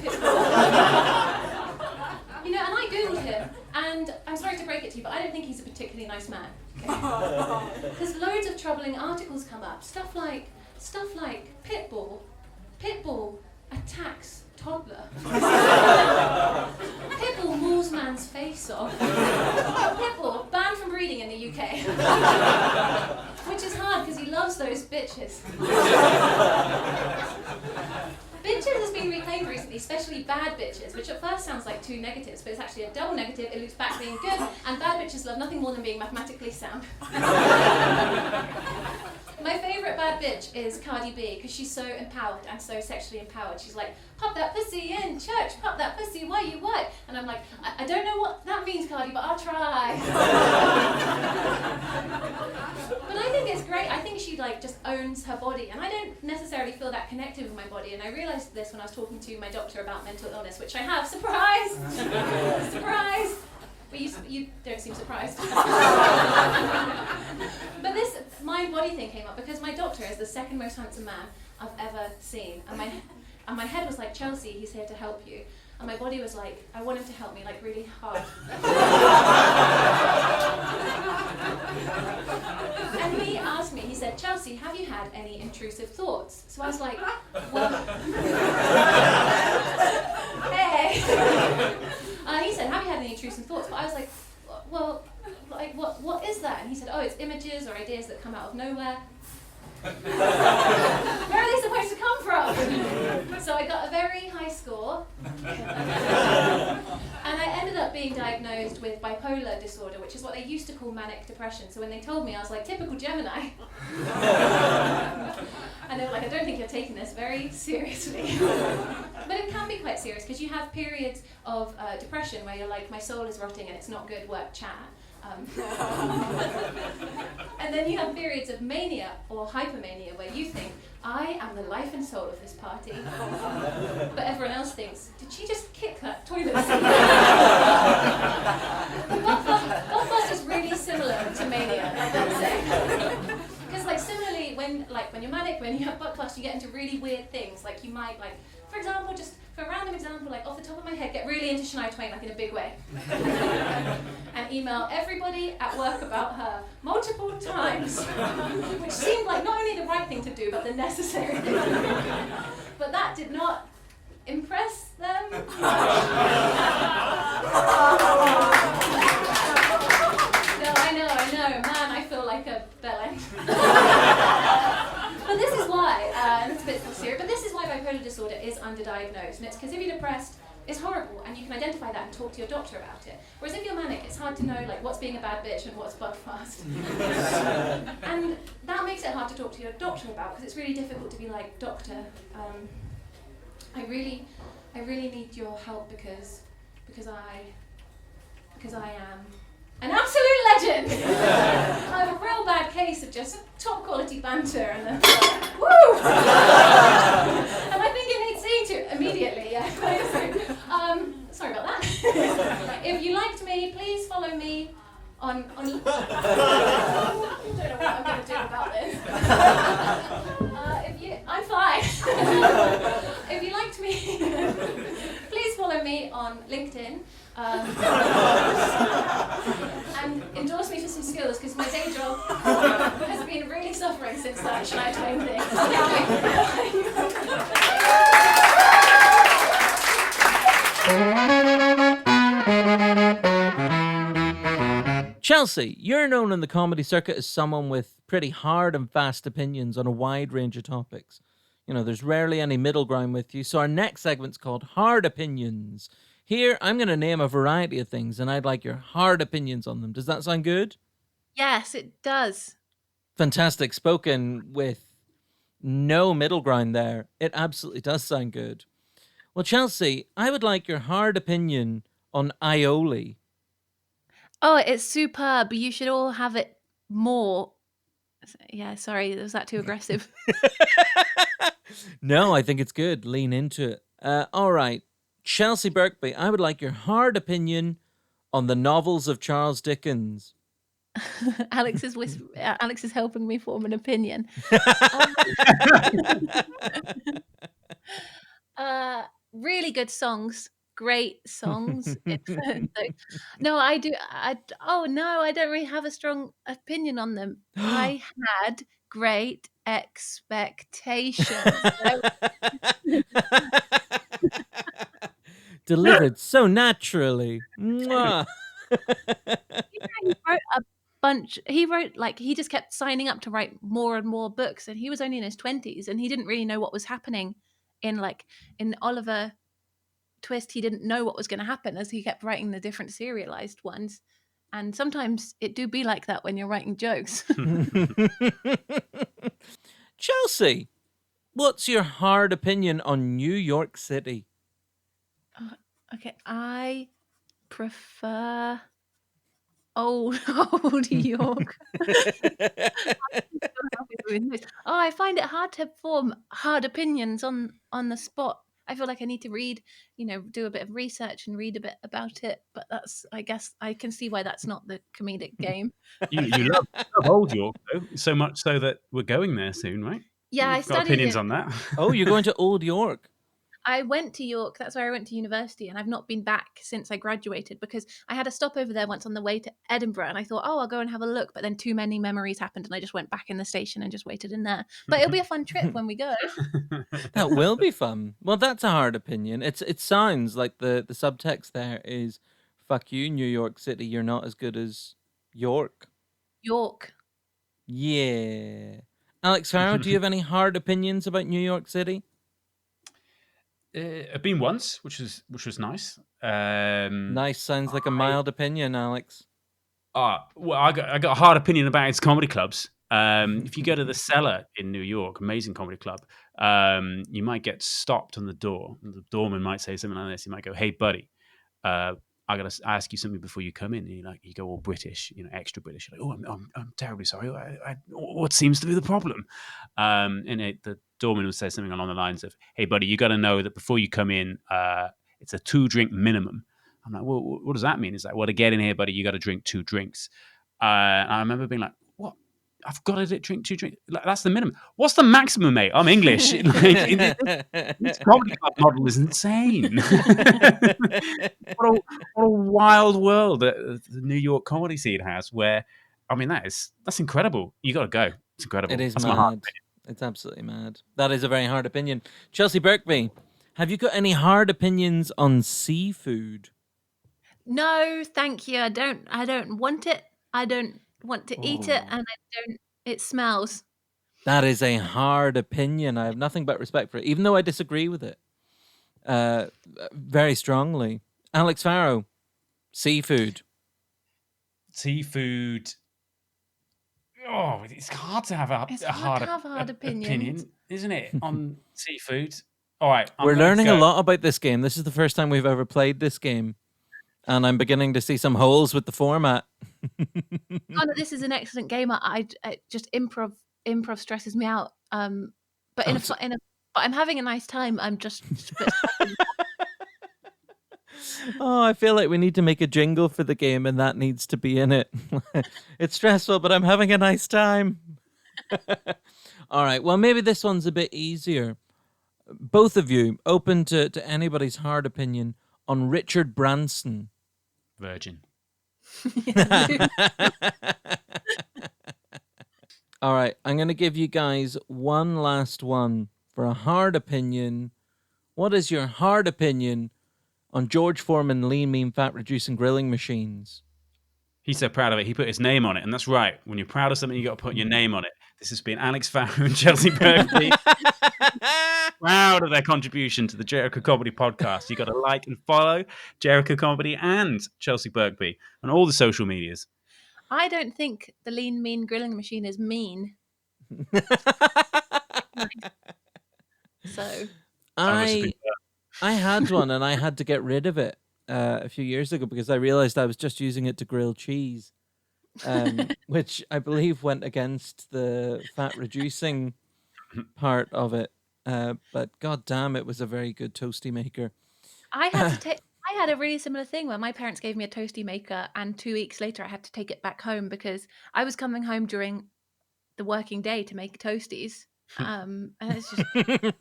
You know, and I googled him, and I'm sorry to break it to you, but I don't think he's a particularly nice man. There's loads of troubling articles come up, stuff like Pitbull attacks toddler. Pitbull mauls man's face off. Pitbull banned from breeding in the UK. Which is hard because he loves those bitches. Bitches has been reclaimed recently, especially bad bitches, which at first sounds like 2 negatives, but it's actually a double negative. It loops back being good, and bad bitches love nothing more than being mathematically sound. My favourite bad bitch is Cardi B, because she's so empowered and so sexually empowered. She's like, pop that pussy in church, pop that pussy, why you what? And I'm like, I don't know what that means, Cardi, but I'll try. But I think it's great. I think she like just owns her body, and I don't necessarily feel that connected with my body. And I realised this when I was talking to my doctor about mental illness, which I have. Surprise! Surprise! But you don't seem surprised. But this mind-body thing came up because my doctor is the second most handsome man I've ever seen. And my head was like, Chelsea, he's here to help you. And my body was like, I want him to help me, like really hard. And he asked me, he said, Chelsea, have you had any intrusive thoughts? So I was like, well... Hey! He said, have you had any intrusive thoughts? But I was like, well, like, what is that? And he said, oh, it's images or ideas that come out of nowhere. Where are they supposed to come from? So I got a very high score. And I ended up being diagnosed with bipolar disorder, which is what they used to call manic depression. So when they told me, I was like, typical Gemini. And they were like, I don't think you're taking this very seriously. But it can be quite serious because you have periods of depression where you're like, my soul is rotting and it's not good work chat. And then you have periods of mania or hypermania where you think, I am the life and soul of this party. But everyone else thinks, did she just kick that toilet seat? Blockbuster is really similar to mania, I would say. Because like similarly, when you're manic, when you have butt you get into really weird things. Like you might like, for example, just for a random example, like off the top of my head, get really into Shania Twain, like in a big way. And email everybody at work about her multiple times, which seemed like not only the right thing to do, but the necessary thing to do. But that did not impress them much. No, I know, man, I feel like a bellend. But this is why, and it's a bit serious, but this is why bipolar disorder is underdiagnosed. And it's because if you're depressed, it's horrible, and you can identify that and talk to your doctor about it. Whereas if you're manic, it's hard to know like what's being a bad bitch and what's butt-fast. And that makes it hard to talk to your doctor about, because it's really difficult to be like, doctor, I really need your help because I am an absolute legend. I have a real bad case of just top quality banter and then woo! And I think it needs seeing to immediately, yeah. Sorry about that. If you liked me, please follow me on I don't know what I'm going to do about this. I'm fine. If you liked me, please follow me on LinkedIn. And endorse me for some skills, because my day job has been really suffering since that Shania Twain thing. Chelsea, you're known in the comedy circuit as someone with pretty hard and fast opinions on a wide range of topics. You know, there's rarely any middle ground with you, so our next segment's called Hard Opinions. Here, I'm going to name a variety of things, and I'd like your hard opinions on them. Does that sound good? Yes, it does. Fantastic. Spoken with no middle ground there. It absolutely does sound good. Well, Chelsea, I would like your hard opinion on aioli. Oh, it's superb. You should all have it more. Yeah, sorry, was that too aggressive? No, I think it's good. Lean into it. All right. Chelsea Birkby, I would like your hard opinion on the novels of Charles Dickens. Alex is helping me form an opinion. Really good songs, great songs. No, I do. Oh no, I don't really have a strong opinion on them. I had great expectations. Delivered so naturally. Mwah. He wrote a bunch. He just kept signing up to write more and more books, and he was only in his 20s, and he didn't really know what was happening in Oliver Twist. He didn't know what was going to happen as he kept writing the different serialized ones. And sometimes it do be like that when you're writing jokes. Chelsea, what's your hard opinion on New York City? Okay, I prefer old York. I find it hard to form hard opinions on the spot. I feel like I need to read, do a bit of research and read a bit about it. But I guess I can see why that's not the comedic game. You love Old York, though, so much so that we're going there soon, right? Yeah, You've got opinions on that. Oh, you're going to Old York? I went to York. That's where I went to university, and I've not been back since I graduated because I had a stopover there once on the way to Edinburgh, and I thought, I'll go and have a look. But then too many memories happened, and I just went back in the station and just waited in there. But it'll be a fun trip when we go. That will be fun. Well, that's a hard opinion. It sounds like the subtext there is, fuck you, New York City. You're not as good as York. York. Yeah. Alex Farrow, do you have any hard opinions about New York City? I've been once, which was nice. Nice sounds like a mild opinion, Alex. Well, I got a hard opinion about its comedy clubs. If you go to the Cellar in New York, amazing comedy club, you might get stopped on the door. The doorman might say something like this. He might go, "Hey, buddy, I got to ask you something before you come in." And you go all British, extra British. You're like, "Oh, I'm terribly sorry. What seems to be the problem?" The doorman will say something along the lines of, "Hey, buddy, you got to know that before you come in, it's a 2-drink minimum." I'm like, "Well, what does that mean?" He's like, "Well, to get in here, buddy, you got to drink 2 drinks." And I remember being like, "What? I've got to drink 2 drinks? That's the minimum. What's the maximum, mate? I'm English." This comedy club model is insane. What a wild world that the New York comedy scene has. Where, I mean, that's incredible. You got to go. It's incredible. It is that's mad. my heart opinion. It's absolutely mad. That is a very hard opinion. Chelsea Birkby, have you got any hard opinions on seafood? No, thank you. I don't want it. I don't want to eat it, and it smells. That is a hard opinion. I have nothing but respect for it, even though I disagree with it very strongly. Alex Farrow, seafood. Seafood. Oh, it's hard to have a hard opinion, isn't it, on seafood? All right. We're learning a lot about this game. This is the first time we've ever played this game. And I'm beginning to see some holes with the format. Oh, no, this is an excellent game. I just improv stresses me out. But I'm having a nice time. I'm just. Oh, I feel like we need to make a jingle for the game, and that needs to be in it. It's stressful, but I'm having a nice time. All right. Well, maybe this one's a bit easier. Both of you, open to anybody's hard opinion on Richard Branson. Virgin. All right. I'm going to give you guys one last one for a hard opinion. What is your hard opinion on George Foreman lean, mean, fat reducing grilling machines? He's so proud of it. He put his name on it. And that's right. When you're proud of something, you got to put your name on it. This has been Alex Farrow and Chelsea Birkby. Proud of their contribution to the Jericho Comedy podcast. You got to like and follow Jericho Comedy and Chelsea Birkby on all the social medias. I don't think the lean, mean grilling machine is mean. So I had one and I had to get rid of it. a few years ago because I realized I was just using it to grill cheese, which I believe went against the fat reducing part of it. But god damn, it was a very good toasty maker. I had a really similar thing where my parents gave me a toasty maker, and 2 weeks later I had to take it back home because I was coming home during the working day to make toasties. And it's just too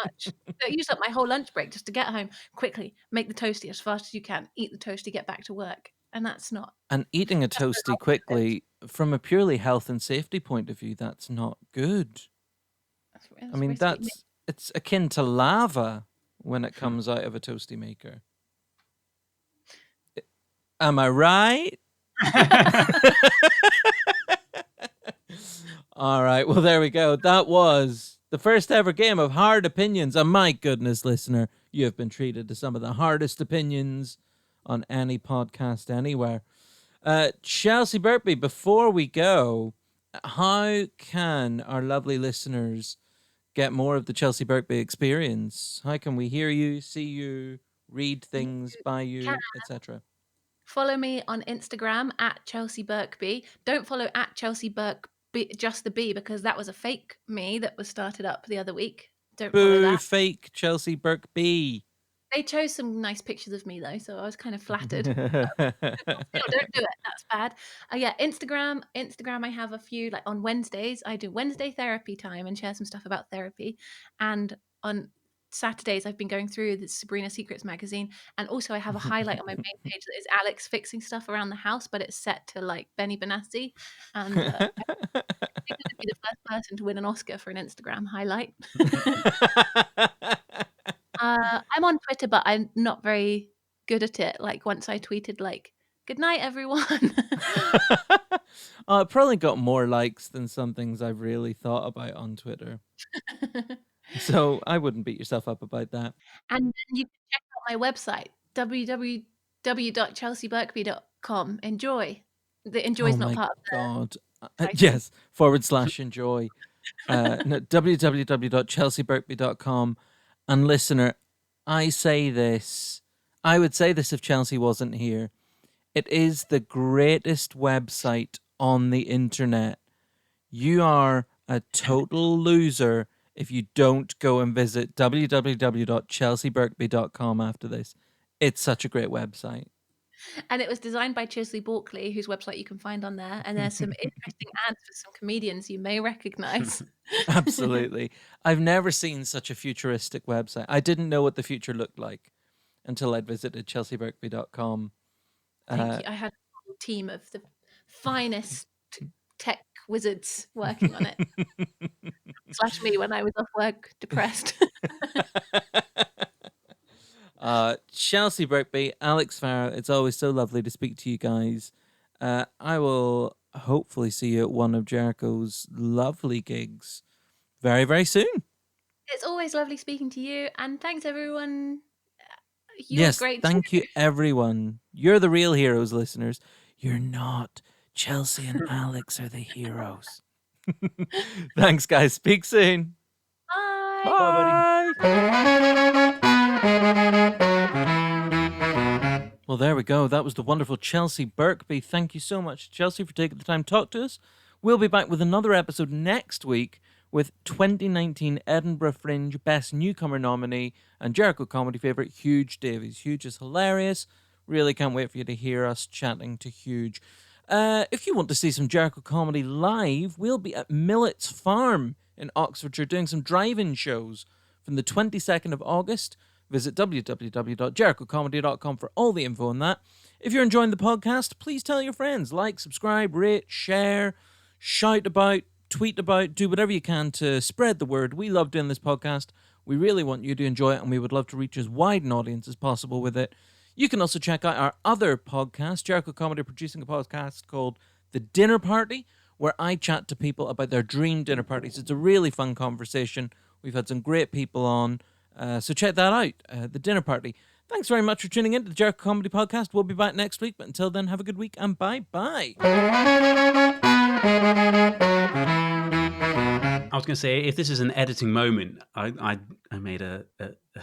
much. So it used up my whole lunch break just to get home quickly, make the toasty as fast as you can, eat the toasty, get back to work. And that's not. And eating a toasty quickly, from a purely health and safety point of view, that's not good. I mean, it's akin to lava when it comes out of a toasty maker. Am I right? All right, well, there we go. That was the first ever game of hard opinions. And my goodness, listener, you have been treated to some of the hardest opinions on any podcast anywhere. Chelsea Birkby, before we go, how can our lovely listeners get more of the Chelsea Birkby experience? How can we hear you, see you, read things by you, etc.? Follow me on Instagram at Chelsea Birkby. Don't follow at Chelsea Birkby, just the B, because that was a fake me that was started up the other week. Don't follow that. Fake Chelsea Birkby. They chose some nice pictures of me though, so I was kind of flattered. No, don't do it. That's bad. Yeah, Instagram. I have a few. Like on Wednesdays, I do Wednesday therapy time and share some stuff about therapy. And on Saturdays, I've been going through the Sabrina Secrets magazine, and also I have a highlight on my main page that is Alex fixing stuff around the house, but it's set to like Benny Benassi. And I think I'd be the first person to win an Oscar for an Instagram highlight. I'm on Twitter, but I'm not very good at it. Like once I tweeted like, "Good night, everyone." It probably got more likes than some things I've really thought about on Twitter. So I wouldn't beat yourself up about that. And you can check out my website, www.chelseabirkby.com. Enjoy. The enjoy's not part of the... yes, /enjoy. No, www.chelseabirkby.com. And listener, I would say this if Chelsea wasn't here. It is the greatest website on the internet. You are a total loser if you don't go and visit www.chelseabirkby.com after this. It's such a great website. And it was designed by Chelsea Birkby, whose website you can find on there. And there's some interesting ads for some comedians you may recognize. Absolutely. I've never seen such a futuristic website. I didn't know what the future looked like until I'd visited chelseabirkby.com. Thank you. I had a whole team of the finest tech wizards working on it. / me when I was off work depressed. Chelsea Birkby, Alex Farrow, it's always so lovely to speak to you guys. I will hopefully see you at one of Jericho's lovely gigs very, very soon. It's always lovely speaking to you, and thanks everyone. You're great. Thank you everyone. You're the real heroes, listeners. You're not. Chelsea and Alex are the heroes. Thanks, guys. Speak soon. Bye. Bye. Well, there we go. That was the wonderful Chelsea Birkby. Thank you so much, Chelsea, for taking the time to talk to us. We'll be back with another episode next week with 2019 Edinburgh Fringe Best Newcomer nominee and Jericho Comedy favourite, Huge Davies. Huge is hilarious. Really can't wait for you to hear us chatting to Huge. If you want to see some Jericho Comedy live, we'll be at Millet's Farm in Oxfordshire doing some drive-in shows from the 22nd of August. Visit www.jerichocomedy.com for all the info on that. If you're enjoying the podcast, please tell your friends. Like, subscribe, rate, share, shout about, tweet about, do whatever you can to spread the word. We love doing this podcast. We really want you to enjoy it, and we would love to reach as wide an audience as possible with it. You can also check out our other podcast, Jericho Comedy, producing a podcast called The Dinner Party, where I chat to people about their dream dinner parties. It's a really fun conversation. We've had some great people on. So check that out, The Dinner Party. Thanks very much for tuning in to the Jericho Comedy Podcast. We'll be back next week, but until then, have a good week and bye-bye. I was going to say, if this is an editing moment, I made a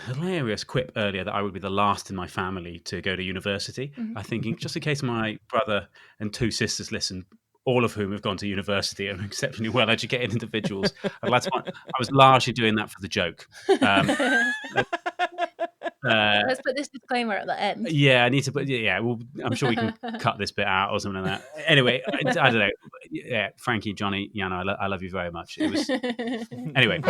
hilarious quip earlier that I would be the last in my family to go to university. I think just in case my brother and 2 sisters listen, all of whom have gone to university and are exceptionally well-educated individuals. I was largely doing that for the joke. Let's put this disclaimer at the end. Yeah, I need to put. Yeah, well, I'm sure we can cut this bit out or something like that. Anyway, I don't know. Yeah, Frankie, Johnny, Yana, I love you very much. It was anyway.